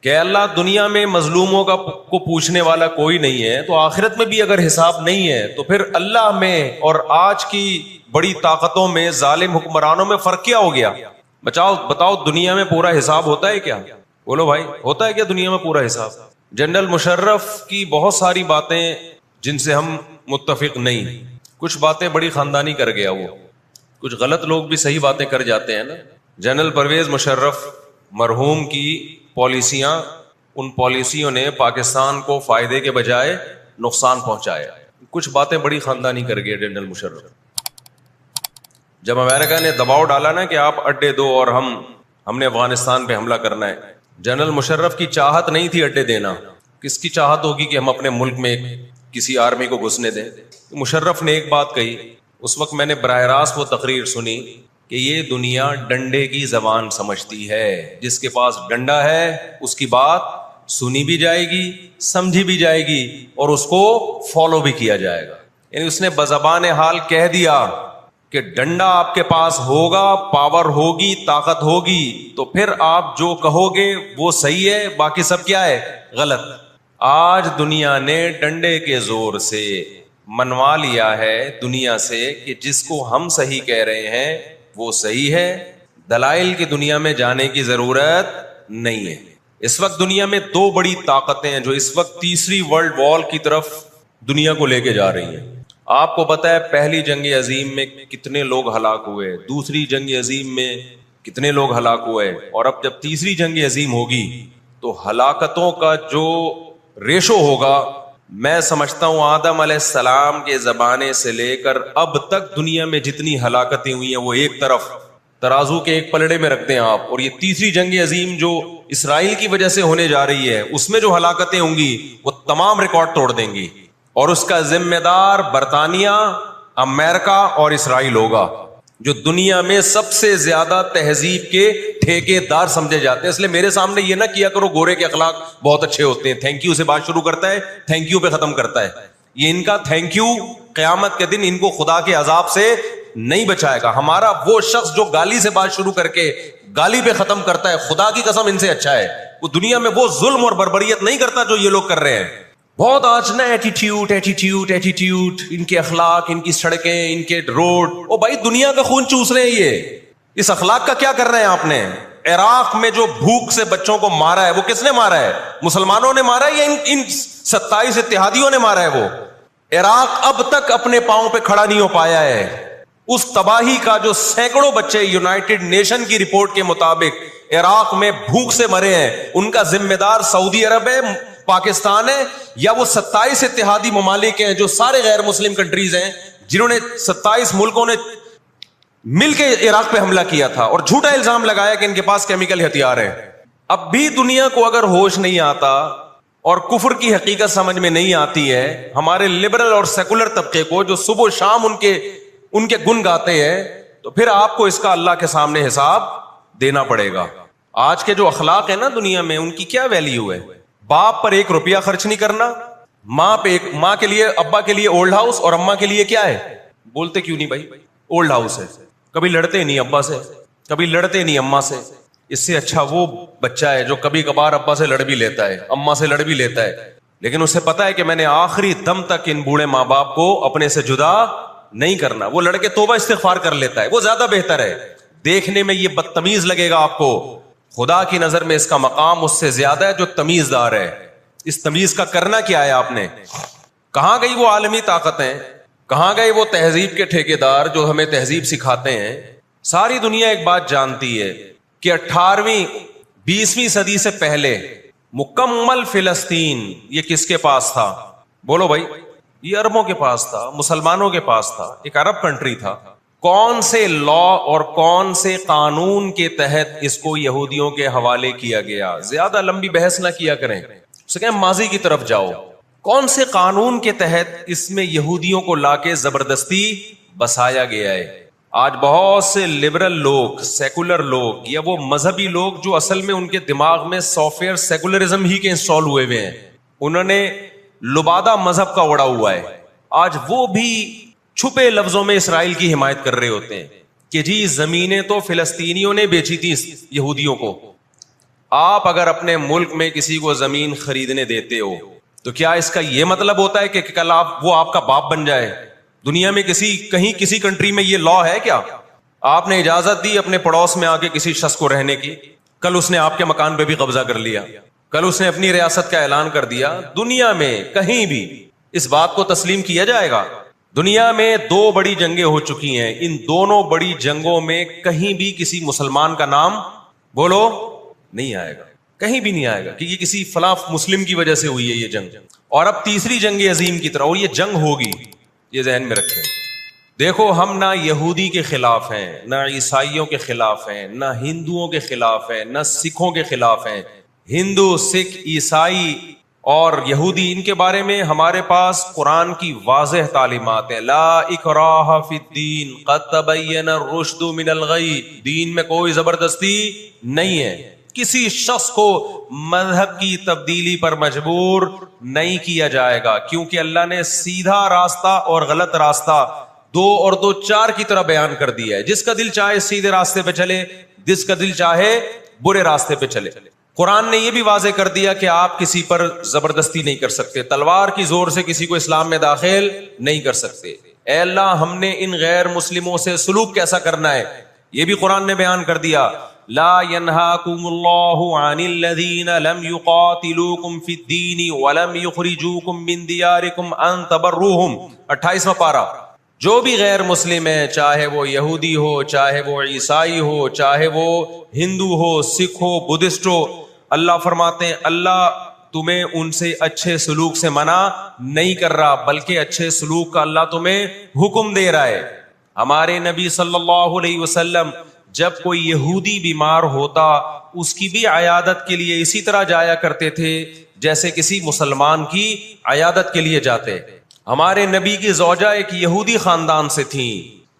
Speaker 3: کہ اللہ دنیا میں مظلوموں کو پوچھنے والا کوئی نہیں ہے, تو آخرت میں بھی اگر حساب نہیں ہے تو پھر اللہ میں اور آج کی بڑی طاقتوں میں, ظالم حکمرانوں میں فرق کیا ہو گیا؟ بتاؤ دنیا میں پورا حساب ہوتا ہے کیا؟ بولو بھائی, ہوتا ہے کیا دنیا میں پورا حساب؟ جنرل مشرف کی بہت ساری باتیں جن سے ہم متفق نہیں, کچھ باتیں بڑی خاندانی کر گیا وہ, کچھ غلط لوگ بھی صحیح باتیں کر جاتے ہیں نا. جنرل پرویز مشرف مرحوم کی پالیسیاں, ان پالیسیوں نے پاکستان کو فائدے کے بجائے نقصان پہنچایا. کچھ باتیں بڑی خاندانی کر گئے جنرل مشرف. جب امریکہ نے دباؤ ڈالا نا کہ آپ اڈے دو اور ہم نے افغانستان پہ حملہ کرنا ہے, جنرل مشرف کی چاہت نہیں تھی اڈے دینا. کس کی چاہت ہوگی کہ ہم اپنے ملک میں کسی آرمی کو گھسنے دیں؟ مشرف نے ایک بات کہی, اس وقت میں نے براہ راست وہ تقریر سنی کہ یہ دنیا ڈنڈے کی زبان سمجھتی ہے, جس کے پاس ڈنڈا ہے اس کی بات سنی بھی جائے گی, سمجھی بھی جائے گی, اور اس کو فالو بھی کیا جائے گا. یعنی اس نے بزبان حال کہہ دیا کہ ڈنڈا آپ کے پاس ہوگا, پاور ہوگی, طاقت ہوگی, تو پھر آپ جو کہو گے وہ صحیح ہے, باقی سب کیا ہے؟ غلط. آج دنیا نے ڈنڈے کے زور سے منوا لیا ہے دنیا سے کہ جس کو ہم صحیح کہہ رہے ہیں وہ صحیح ہے, دلائل کی دنیا میں جانے کی ضرورت نہیں ہے. اس وقت دنیا میں دو بڑی طاقتیں ہیں جو اس وقت تیسری ورلڈ وار کی طرف دنیا کو لے کے جا رہی ہیں. آپ کو پتا ہے پہلی جنگ عظیم میں کتنے لوگ ہلاک ہوئے, دوسری جنگ عظیم میں کتنے لوگ ہلاک ہوئے, اور اب جب تیسری جنگ عظیم ہوگی تو ہلاکتوں کا جو ریشو ہوگا, میں سمجھتا ہوں آدم علیہ السلام کے زمانے سے لے کر اب تک دنیا میں جتنی ہلاکتیں ہوئی ہیں وہ ایک طرف ترازو کے ایک پلڑے میں رکھ دیں آپ, اور یہ تیسری جنگ عظیم جو اسرائیل کی وجہ سے ہونے جا رہی ہے اس میں جو ہلاکتیں ہوں گی وہ تمام ریکارڈ توڑ دیں گی, اور اس کا ذمہ دار برطانیہ, امریکہ اور اسرائیل ہوگا, جو دنیا میں سب سے زیادہ تہذیب کے ٹھیکے دار سمجھے جاتے ہیں. اس لیے میرے سامنے یہ نہ کیا کرو گورے کے اخلاق بہت اچھے ہوتے ہیں, تھینک یو سے بات شروع کرتا ہے, تھینک یو پہ ختم کرتا ہے. یہ ان کا تھینک یو قیامت کے دن ان کو خدا کے عذاب سے نہیں بچائے گا. ہمارا وہ شخص جو گالی سے بات شروع کر کے گالی پہ ختم کرتا ہے, خدا کی قسم ان سے اچھا ہے. وہ دنیا میں وہ ظلم اور بربریت نہیں کرتا جو یہ لوگ کر رہے ہیں. بہت آج نا ایٹیٹیوڈ, ان کے اخلاق, ان کی سڑکیں, ان کے روڈ, او بھائی دنیا کا خون چوس رہے ہیں یہ. اس اخلاق کا کیا کر رہے ہیں آپ نے؟ عراق میں جو بھوک سے بچوں کو مارا ہے وہ کس نے مارا ہے؟ مسلمانوں نے مارا ہے یا ان 27 اتحادیوں نے مارا ہے؟ وہ عراق اب تک اپنے پاؤں پہ کھڑا نہیں ہو پایا ہے. اس تباہی کا جو سینکڑوں بچے یونائٹڈ نیشن کی رپورٹ کے مطابق عراق میں بھوک سے مرے ہیں, ان کا ذمہ دار سعودی عرب ہے, پاکستان ہے, یا وہ 27 اتحادی ممالک ہیں جو سارے غیر مسلم کنٹریز ہیں جنہوں نے 27 ملکوں نے مل کے عراق پہ حملہ کیا تھا اور جھوٹا الزام لگایا کہ ان کے پاس کیمیکل ہتھیار ہیں. اب بھی دنیا کو اگر ہوش نہیں آتا اور کفر کی حقیقت سمجھ میں نہیں آتی ہے, ہمارے لبرل اور سیکولر طبقے کو جو صبح و شام ان کے گن گاتے ہیں, تو پھر آپ کو اس کا اللہ کے سامنے حساب دینا پڑے گا. آج کے جو اخلاق ہیں نا دنیا میں, ان کی کیا ویلیو ہے؟ باپ پر 1 روپیہ خرچ نہیں کرنا, ماں کے لیے, ابا کے لیے اولڈ ہاؤس, اور اماں کے لیے کیا ہے؟ بولتے کیوں نہیں بھائی؟ اولڈ ہاؤس ہے. کبھی لڑتے نہیں ابا سے, کبھی لڑتے نہیں اماں سے. اس سے اچھا وہ بچہ ہے جو کبھی کبھار ابا سے لڑ بھی لیتا ہے, اماں سے لڑ بھی لیتا ہے, لیکن اسے پتا ہے کہ میں نے آخری دم تک ان بوڑھے ماں باپ کو اپنے سے جدا نہیں کرنا. وہ لڑکے توبہ استغفار کر لیتا ہے, وہ زیادہ بہتر ہے. دیکھنے میں یہ بدتمیز لگے گا آپ کو, خدا کی نظر میں اس کا مقام اس سے زیادہ ہے جو تمیز دار ہے. اس تمیز کا کرنا کیا ہے آپ نے؟ کہاں گئی وہ عالمی طاقتیں, کہاں گئے وہ تہذیب کے ٹھیکیدار جو ہمیں تہذیب سکھاتے ہیں؟ ساری دنیا ایک بات جانتی ہے کہ 18ویں 20ویں صدی سے پہلے مکمل فلسطین یہ کس کے پاس تھا؟ بولو بھائی، یہ عربوں کے پاس تھا، مسلمانوں کے پاس تھا، ایک عرب کنٹری تھا. کون سے لا اور کون سے قانون کے تحت اس کو یہودیوں کے حوالے کیا گیا؟ زیادہ لمبی بحث نہ کیا کریں، اسے کہیں ماضی کی طرف جاؤ. کون سے قانون کے تحت اس میں یہودیوں کو لا کے زبردستی بسایا گیا ہے؟ آج بہت سے لبرل لوگ، سیکولر لوگ، یا وہ مذہبی لوگ جو اصل میں ان کے دماغ میں سافٹ ویئر سیکولرزم ہی کے انسٹال ہوئے ہوئے ہیں، انہوں نے لبادہ مذہب کا اڑا ہوا ہے. آج وہ بھی چھپے لفظوں میں اسرائیل کی حمایت کر رہے ہوتے ہیں کہ جی زمینیں تو فلسطینیوں نے بیچی تھی یہودیوں کو. آپ اگر اپنے ملک میں کسی کو زمین خریدنے دیتے ہو تو کیا اس کا یہ مطلب ہوتا ہے کہ کل وہ آپ کا باپ بن جائے؟ دنیا میں کسی کنٹری میں یہ لا ہے کیا؟ آپ نے اجازت دی اپنے پڑوس میں آ کے کسی شخص کو رہنے کی، کل اس نے آپ کے مکان پہ بھی قبضہ کر لیا، کل اس نے اپنی ریاست کا اعلان کر دیا. دنیا میں کہیں بھی اس بات کو تسلیم کیا جائے گا؟ دنیا میں 2 بڑی جنگیں ہو چکی ہیں، ان دونوں بڑی جنگوں میں کہیں بھی کسی مسلمان کا نام بولو نہیں آئے گا، کہیں بھی نہیں آئے گا کہ یہ کسی فلاں مسلم کی وجہ سے ہوئی ہے یہ جنگ. اور اب تیسری جنگ عظیم کی طرح، اور یہ جنگ ہوگی، یہ ذہن میں رکھیں. دیکھو ہم نہ یہودی کے خلاف ہیں، نہ عیسائیوں کے خلاف ہیں، نہ ہندوؤں کے خلاف ہیں، نہ سکھوں کے خلاف ہیں. ہندو، سکھ، عیسائی اور یہودی، ان کے بارے میں ہمارے پاس قرآن کی واضح تعلیمات ہیں. لا اکراہ فی الدین قد تبین الرشد من الغی، دین میں کوئی زبردستی نہیں ہے. کسی شخص کو مذہب کی تبدیلی پر مجبور نہیں کیا جائے گا، کیونکہ اللہ نے سیدھا راستہ اور غلط راستہ 2 اور 2 4 کی طرح بیان کر دیا ہے. جس کا دل چاہے سیدھے راستے پہ چلے، جس کا دل چاہے برے راستے پہ چلے. قرآن نے یہ بھی واضح کر دیا کہ آپ کسی پر زبردستی نہیں کر سکتے، تلوار کی زور سے کسی کو اسلام میں داخل نہیں کر سکتے. اے اللہ ہم نے ان غیر مسلموں سے سلوک کیسا کرنا ہے یہ بھی قرآن نے بیان کر دیا. لا ينهاكم الله عن الذين لم يقاتلوكم في الدين ولم يخرجوكم من دياركم ان تبروهم. 28واں پارہ. جو بھی غیر مسلم ہے، چاہے وہ یہودی ہو، چاہے وہ عیسائی ہو، چاہے وہ ہندو ہو، سکھ ہو، بدھسٹ ہو، اللہ فرماتے ہیں اللہ تمہیں ان سے اچھے سلوک سے منع نہیں کر رہا، بلکہ اچھے سلوک کا اللہ تمہیں حکم دے رہا ہے. ہمارے نبی صلی اللہ علیہ وسلم جب کوئی یہودی بیمار ہوتا اس کی بھی عیادت کے لیے اسی طرح جایا کرتے تھے جیسے کسی مسلمان کی عیادت کے لیے جاتے. ہمارے نبی کی زوجہ ایک یہودی خاندان سے تھیں،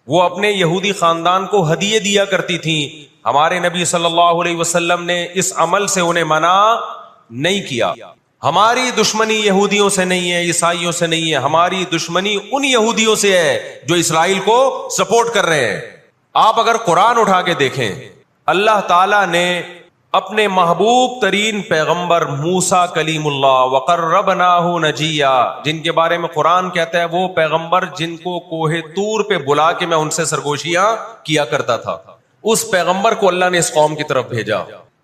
Speaker 3: وہ اپنے یہودی خاندان کو ہدیے دیا کرتی تھیں. ہمارے نبی صلی اللہ علیہ وسلم نے اس عمل سے انہیں منع نہیں کیا. ہماری دشمنی یہودیوں سے نہیں ہے، عیسائیوں سے نہیں ہے، ہماری دشمنی ان یہودیوں سے ہے جو اسرائیل کو سپورٹ کر رہے ہیں. آپ اگر قرآن اٹھا کے دیکھیں، اللہ تعالیٰ نے اپنے محبوب ترین پیغمبر موسیٰ کلیم اللہ وقربناہ نجیہ، جن کے بارے میں قرآن کہتا ہے وہ پیغمبر جن کو کوہ طور پہ بلا کے میں ان سے سرگوشیاں کیا کرتا تھا، اس پیغمبر کو اللہ نے اس قوم کی طرف بھیجا.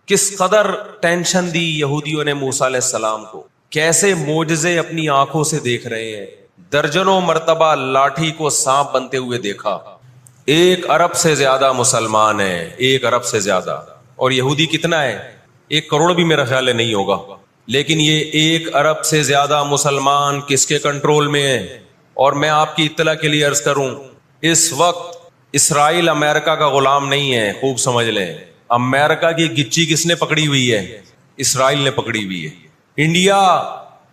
Speaker 3: کس قدر ٹینشن دی یہودیوں نے موسیٰ علیہ السلام کو، کیسے معجزے اپنی آنکھوں سے دیکھ رہے ہیں. درجنوں مرتبہ لاٹھی کو سانپ بنتے ہوئے دیکھا. 1 ارب سے زیادہ مسلمان ہیں، 1 ارب سے زیادہ. اور یہودی کتنا ہے؟ 1 کروڑ بھی میرا خیال ہے نہیں ہوگا. لیکن یہ 1 ارب سے زیادہ مسلمان کس کے کنٹرول میں ہیں؟ اور میں آپ کی اطلاع کے لیے عرض کروں، اس وقت اسرائیل امریکہ کا غلام نہیں ہے. خوب سمجھ لیں، امریکہ کی گچی کس نے پکڑی ہوئی ہے؟ اسرائیل نے پکڑی ہوئی ہے.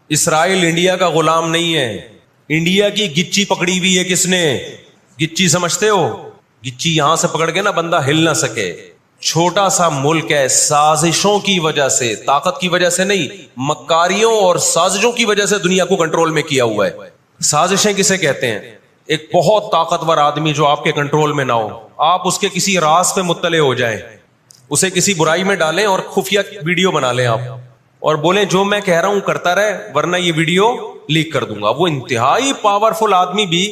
Speaker 3: اسرائیل انڈیا کا غلام نہیں ہے، انڈیا کی گچی پکڑی ہوئی ہے. کس نے؟ گچی سمجھتے ہو؟ گچی یہاں سے پکڑ کے نا بندہ ہل نہ سکے. چھوٹا سا ملک ہے، سازشوں کی وجہ سے، طاقت کی وجہ سے نہیں، مکاریوں اور سازشوں کی وجہ سے دنیا کو کنٹرول میں کیا ہوا ہے. سازشیں کسے کہتے ہیں؟ ایک بہت طاقتور آدمی جو آپ کے کنٹرول میں نہ ہو، آپ اس کے کسی راز پہ مطلع ہو جائیں، اسے کسی برائی میں ڈالیں اور خفیہ ویڈیو بنا لیں آپ اور بولیں جو میں کہہ رہا ہوں کرتا رہے ورنہ یہ ویڈیو لیک کر دوں گا. وہ انتہائی پاورفل آدمی بھی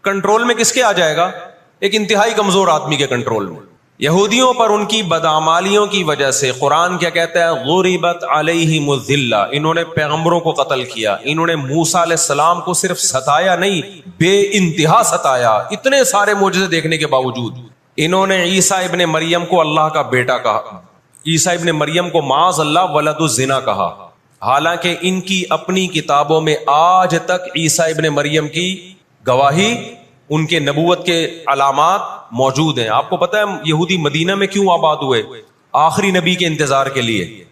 Speaker 3: کنٹرول میں کس کے آ جائے گا؟ ایک انتہائی کمزور آدمی کے کنٹرول میں. یہودیوں پر ان کی بدعمالیوں کی وجہ سے قرآن کیا کہتا ہے؟ غربت علیہم الذلہ، انہوں نے پیغمبروں کو قتل کیا، انہوں نے موسیٰ علیہ السلام کو صرف ستایا نہیں، بے انتہا ستایا. اتنے سارے معجزے دیکھنے کے باوجود انہوں نے عیسیٰ ابن مریم کو اللہ کا بیٹا کہا, عیسیٰ ابن مریم کو معاذ اللہ ولد الزنا کہا, حالانکہ ان کی اپنی کتابوں میں آج تک عیسیٰ ابن مریم کی گواہی, ان کے نبوت کے علامات موجود ہیں. آپ کو پتہ ہے یہودی مدینہ میں کیوں آباد ہوئے؟ آخری نبی کے انتظار کے لیے,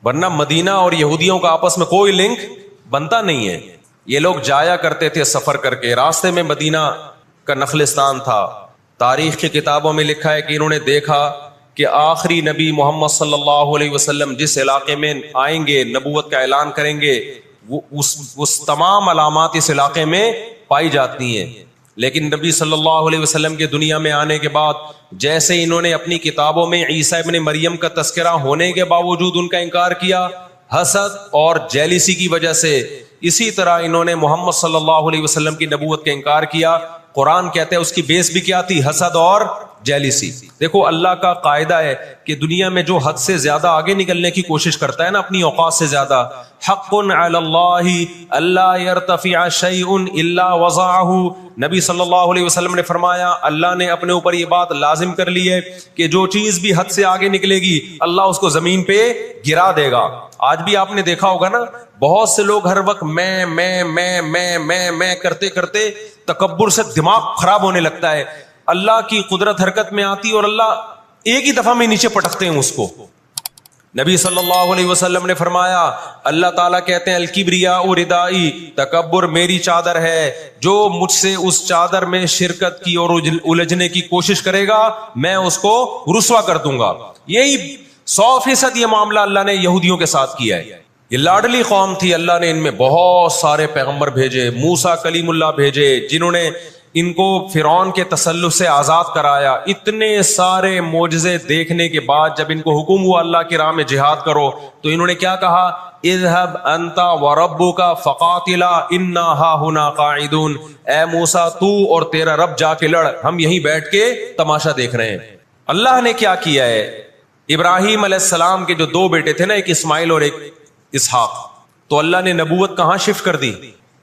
Speaker 3: ورنہ مدینہ اور یہودیوں کا آپس میں کوئی لنک بنتا نہیں ہے. یہ لوگ جایا کرتے تھے سفر کر کے, راستے میں مدینہ کا نخلستان تھا. تاریخ کی کتابوں میں لکھا ہے کہ انہوں نے دیکھا کہ آخری نبی محمد صلی اللہ علیہ وسلم جس علاقے میں آئیں گے, نبوت کا اعلان کریں گے, اس تمام علامات اس علاقے میں پائی جاتی ہیں. لیکن نبی صلی اللہ علیہ وسلم کے دنیا میں آنے کے بعد جیسے انہوں نے اپنی کتابوں میں عیسیٰ ابن مریم کا تذکرہ ہونے کے باوجود ان کا انکار کیا حسد اور جیلیسی کی وجہ سے, اسی طرح انہوں نے محمد صلی اللہ علیہ وسلم کی نبوت کا انکار کیا. قرآن کہتا ہے اس کی بیس بھی کیا تھی؟ حسد اور جیلیسی. دیکھو اللہ کا قاعدہ ہے کہ دنیا میں جو حد سے زیادہ آگے نکلنے کی کوشش کرتا ہے نا, اپنی اوقات سے زیادہ, حق علی اللہ اللہ یرتفع شیء الا وضعہ. نبی صلی اللہ علیہ وسلم نے فرمایا اللہ نے اپنے اوپر یہ بات لازم کر لی ہے کہ جو چیز بھی حد سے آگے نکلے گی اللہ اس کو زمین پہ گرا دے گا. آج بھی آپ نے دیکھا ہوگا نا, بہت سے لوگ ہر وقت میں کرتے کرتے تکبر سے دماغ خراب ہونے لگتا ہے. اللہ کی قدرت حرکت میں آتی اور اللہ ایک ہی دفعہ میں نیچے پٹکتے ہیں اس کو. نبی صلی اللہ علیہ وسلم نے فرمایا اللہ تعالیٰ کہتے ہیں الکبریاء ردائی, تکبر میری چادر ہے, جو مجھ سے اس چادر میں شرکت کی اور الجھنے کی کوشش کرے گا میں اس کو رسوا کر دوں گا. یہی 100% یہ معاملہ اللہ نے یہودیوں کے ساتھ کیا ہے. یہ لاڈلی قوم تھی, اللہ نے ان میں بہت سارے پیغمبر بھیجے, موسیٰ کلیم اللہ بھیجے جنہوں نے ان کو فرعون کے تسلط سے آزاد کرایا. اتنے سارے معجزے دیکھنے کے بعد جب ان کو حکم ہوا اللہ کی راہ میں جہاد کرو تو انہوں نے کیا کہا؟ اذهب انت وربك فقاتلا انا هاهنا قاعدون. اے موسیٰ تو اور تیرا رب جا کے لڑ, ہم یہیں بیٹھ کے تماشا دیکھ رہے ہیں. اللہ نے کیا کیا ہے؟ ابراہیم علیہ السلام کے جو دو بیٹے تھے نا, ایک اسماعیل اور ایک اسحاق, تو اللہ نے نبوت کہاں شفٹ کر دی؟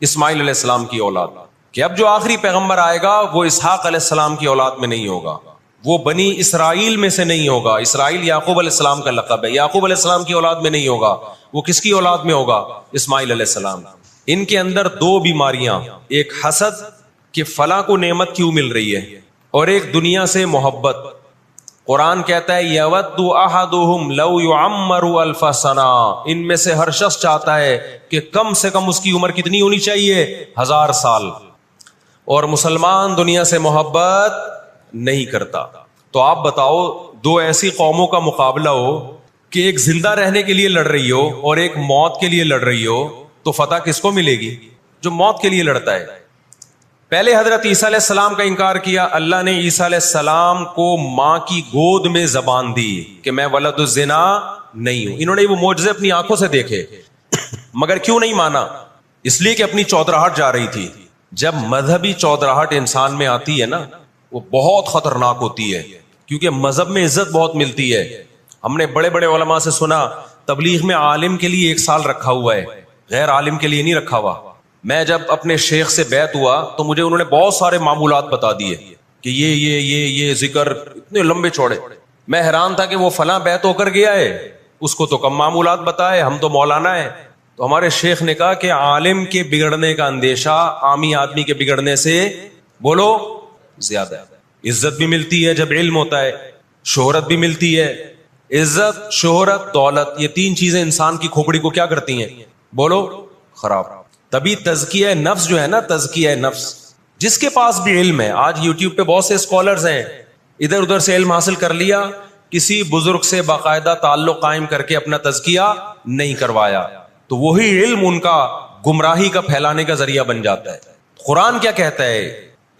Speaker 3: اسماعیل علیہ السلام کی اولاد, کہ اب جو آخری پیغمبر آئے گا وہ اسحاق علیہ السلام کی اولاد میں نہیں ہوگا, وہ بنی اسرائیل میں سے نہیں ہوگا. اسرائیل یعقوب علیہ السلام کا لقب ہے, یعقوب علیہ السلام کی اولاد میں نہیں ہوگا. وہ کس کی اولاد میں ہوگا؟ اسماعیل علیہ السلام. ان کے اندر دو بیماریاں, ایک حسد کہ فلاں کو نعمت کیوں مل رہی ہے, اور ایک دنیا سے محبت. قرآن کہتا ہے یود احدہم لو یعمر الف سنہ, ان میں سے ہر شخص چاہتا ہے کہ کم سے کم اس کی عمر کتنی ہونی چاہیے؟ 1000 سال. اور مسلمان دنیا سے محبت نہیں کرتا. تو آپ بتاؤ, دو ایسی قوموں کا مقابلہ ہو کہ ایک زندہ رہنے کے لیے لڑ رہی ہو اور ایک موت کے لیے لڑ رہی ہو, تو فتح کس کو ملے گی؟ جو موت کے لیے لڑتا ہے. پہلے حضرت عیسیٰ علیہ السلام کا انکار کیا, اللہ نے عیسیٰ علیہ السلام کو ماں کی گود میں زبان دی کہ میں ولد الزنا نہیں ہوں. انہوں نے وہ معجزے اپنی آنکھوں سے دیکھے, مگر کیوں نہیں مانا؟ اس لیے کہ اپنی چودراہٹ جا رہی تھی. جب مذہبی چودراہٹ انسان میں آتی ہے نا, وہ بہت خطرناک ہوتی ہے, کیونکہ مذہب میں عزت بہت ملتی ہے. ہم نے بڑے بڑے علماء سے سنا تبلیغ میں عالم کے لیے 1 سال رکھا ہوا ہے, غیر عالم کے لیے نہیں رکھا ہوا. میں جب اپنے شیخ سے بیعت ہوا تو مجھے انہوں نے بہت سارے معمولات بتا دیے کہ یہ ذکر اتنے لمبے چوڑے. میں حیران تھا کہ وہ فلاں بیعت ہو کر گیا ہے, اس کو تو کم معمولات بتائے, ہم تو مولانا ہیں. تو ہمارے شیخ نے کہا کہ عالم کے بگڑنے کا اندیشہ عامی آدمی کے بگڑنے سے بولو زیادہ ہے. عزت بھی ملتی ہے جب علم ہوتا ہے, شہرت بھی ملتی ہے. عزت, شہرت, دولت, یہ 3 چیزیں انسان کی کھوپڑی کو کیا کرتی ہیں؟ بولو خراب. تبھی تزکیہ نفس جو ہے نا, تزکیہ نفس, جس کے پاس بھی علم ہے, آج یوٹیوب پہ بہت سے اسکالرز ہیں, ادھر ادھر سے علم حاصل کر لیا, کسی بزرگ سے باقاعدہ تعلق قائم کر کے اپنا تزکیہ نہیں کروایا, تو وہی علم ان کا گمراہی کا پھیلانے کا ذریعہ بن جاتا ہے. قرآن کیا کہتا ہے؟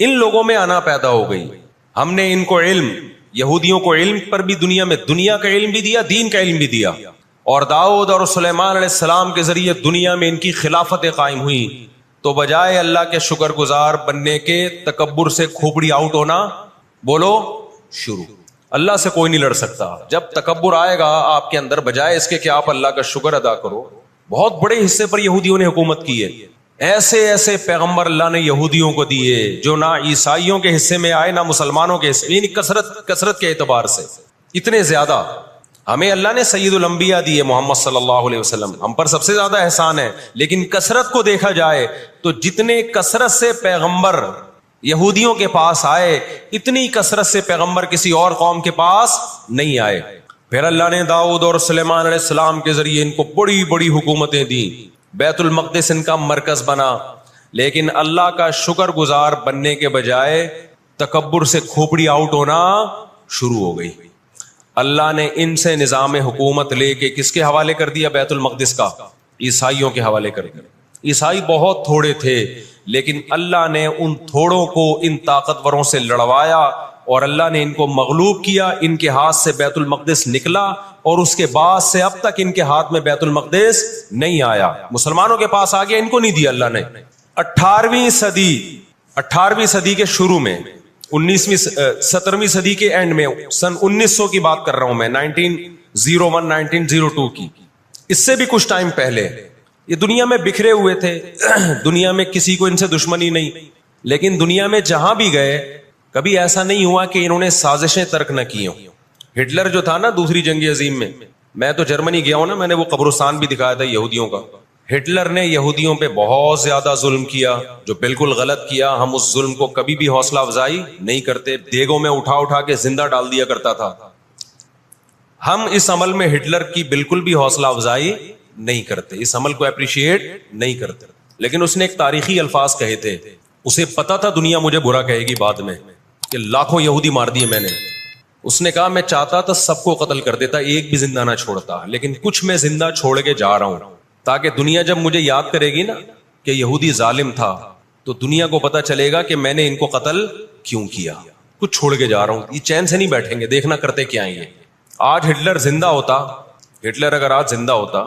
Speaker 3: ان لوگوں میں انا پیدا ہو گئی, ہم نے ان کو علم, یہودیوں کو علم پر بھی دنیا کا علم بھی دیا, دین کا علم بھی دیا, اور داؤد اور سلیمان علیہ السلام کے ذریعے دنیا میں ان کی خلافتیں قائم ہوئی. تو بجائے اللہ کے شکر گزار بننے کے تکبر سے کھوپڑی آؤٹ ہونا, بولو شروع. اللہ سے کوئی نہیں لڑ سکتا. جب تکبر آئے گا آپ کے اندر, بجائے اس کے کہ آپ اللہ کا شکر ادا کرو. بہت بڑے حصے پر یہودیوں نے حکومت کی ہے. ایسے ایسے پیغمبر اللہ نے یہودیوں کو دیے جو نہ عیسائیوں کے حصے میں آئے نہ مسلمانوں کے حصے، یعنی کثرت کے اعتبار سے اتنے زیادہ. ہمیں اللہ نے سید الانبیاء دیے محمد صلی اللہ علیہ وسلم، ہم پر سب سے زیادہ احسان ہے. لیکن کثرت کو دیکھا جائے تو جتنے کثرت سے پیغمبر یہودیوں کے پاس آئے اتنی کثرت سے پیغمبر کسی اور قوم کے پاس نہیں آئے. پھر اللہ نے داؤد اور سلیمان علیہ السلام کے ذریعے ان کو بڑی بڑی حکومتیں دیں، بیت المقدس ان کا مرکز بنا. لیکن اللہ کا شکر گزار بننے کے بجائے تکبر سے کھوپڑی آؤٹ ہونا شروع ہو گئی. اللہ نے ان سے نظام حکومت لے کے کس کے حوالے کر دیا؟ بیت المقدس کا عیسائیوں کے حوالے کر دیا. عیسائی بہت تھوڑے تھے لیکن اللہ نے ان تھوڑوں کو ان طاقتوروں سے لڑوایا اور اللہ نے ان کو مغلوب کیا. ان کے ہاتھ سے بیت المقدس نکلا اور اس کے بعد سے اب تک ان کے ہاتھ میں بیت المقدس نہیں آیا. مسلمانوں کے پاس آ گیا، ان کو نہیں دیا اللہ نے. 18ویں صدی کے شروع میں، 17ویں صدی کے اینڈ میں، سن 1900 کی بات کر رہا ہوں میں، 1901 1902 کی، اس سے بھی کچھ ٹائم پہلے یہ دنیا میں بکھرے ہوئے تھے. دنیا میں کسی کو ان سے دشمنی نہیں، لیکن دنیا میں جہاں بھی گئے کبھی ایسا نہیں ہوا کہ انہوں نے سازشیں ترک نہ کی ہوں. ہٹلر جو تھا نا دوسری جنگ عظیم میں تو جرمنی گیا ہوں نا، میں نے وہ قبرستان بھی دکھایا تھا یہودیوں کا. ہٹلر نے یہودیوں پہ بہت زیادہ ظلم کیا، جو بالکل غلط کیا. ہم اس ظلم کو کبھی بھی حوصلہ افزائی نہیں کرتے، دیگوں میں اٹھا کے زندہ ڈال دیا کرتا تھا. ہم اس عمل میں ہٹلر کی بالکل بھی حوصلہ افزائی نہیں کرتے، اس عمل کو اپریشیٹ نہیں کرتے. لیکن اس نے ایک تاریخی الفاظ کہے تھے، اسے پتا تھا دنیا مجھے برا کہے گی بعد میں کہ لاکھوں یہودی مار دیے میں نے. اس نے کہا میں چاہتا تھا سب کو قتل کر دیتا، ایک بھی زندہ نہ چھوڑتا، لیکن کچھ میں زندہ چھوڑ کے جا رہا ہوں تاکہ دنیا جب مجھے یاد کرے گی نا کہ یہودی ظالم تھا تو دنیا کو پتا چلے گا کہ میں نے ان کو قتل کیوں کیا. کچھ چھوڑ کے جا رہا ہوں، یہ چین سے نہیں بیٹھیں گے، دیکھنا کرتے کیا ہیں یہ. آج ہٹلر زندہ ہوتا، ہٹلر اگر آج زندہ ہوتا،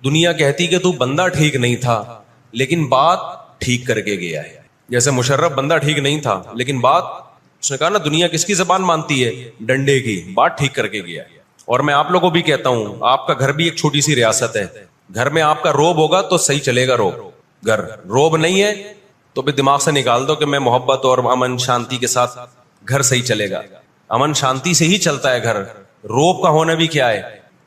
Speaker 3: دنیا کہتی کہ تو بندہ ٹھیک نہیں تھا لیکن بات ٹھیک کر کے گیا ہے. جیسے مشرف بندہ ٹھیک نہیں تھا لیکن بات، اس نے کہا نا دنیا کس کی زبان مانتی ہے؟ ڈنڈے کی. بات ٹھیک کر کے گیا ہے. اور میں آپ لوگوں کو بھی کہتا ہوں، آپ کا گھر بھی ایک چھوٹی سی ریاست ہے. گھر میں آپ کا روب ہوگا تو صحیح چلے گا گھر. روب نہیں ہے تو بھی دماغ سے نکال دو کہ میں محبت اور امن شانتی کے ساتھ، گھر صحیح چلے گا. امن شانتی سے ہی چلتا ہے گھر. روب کا ہونا بھی کیا ہے،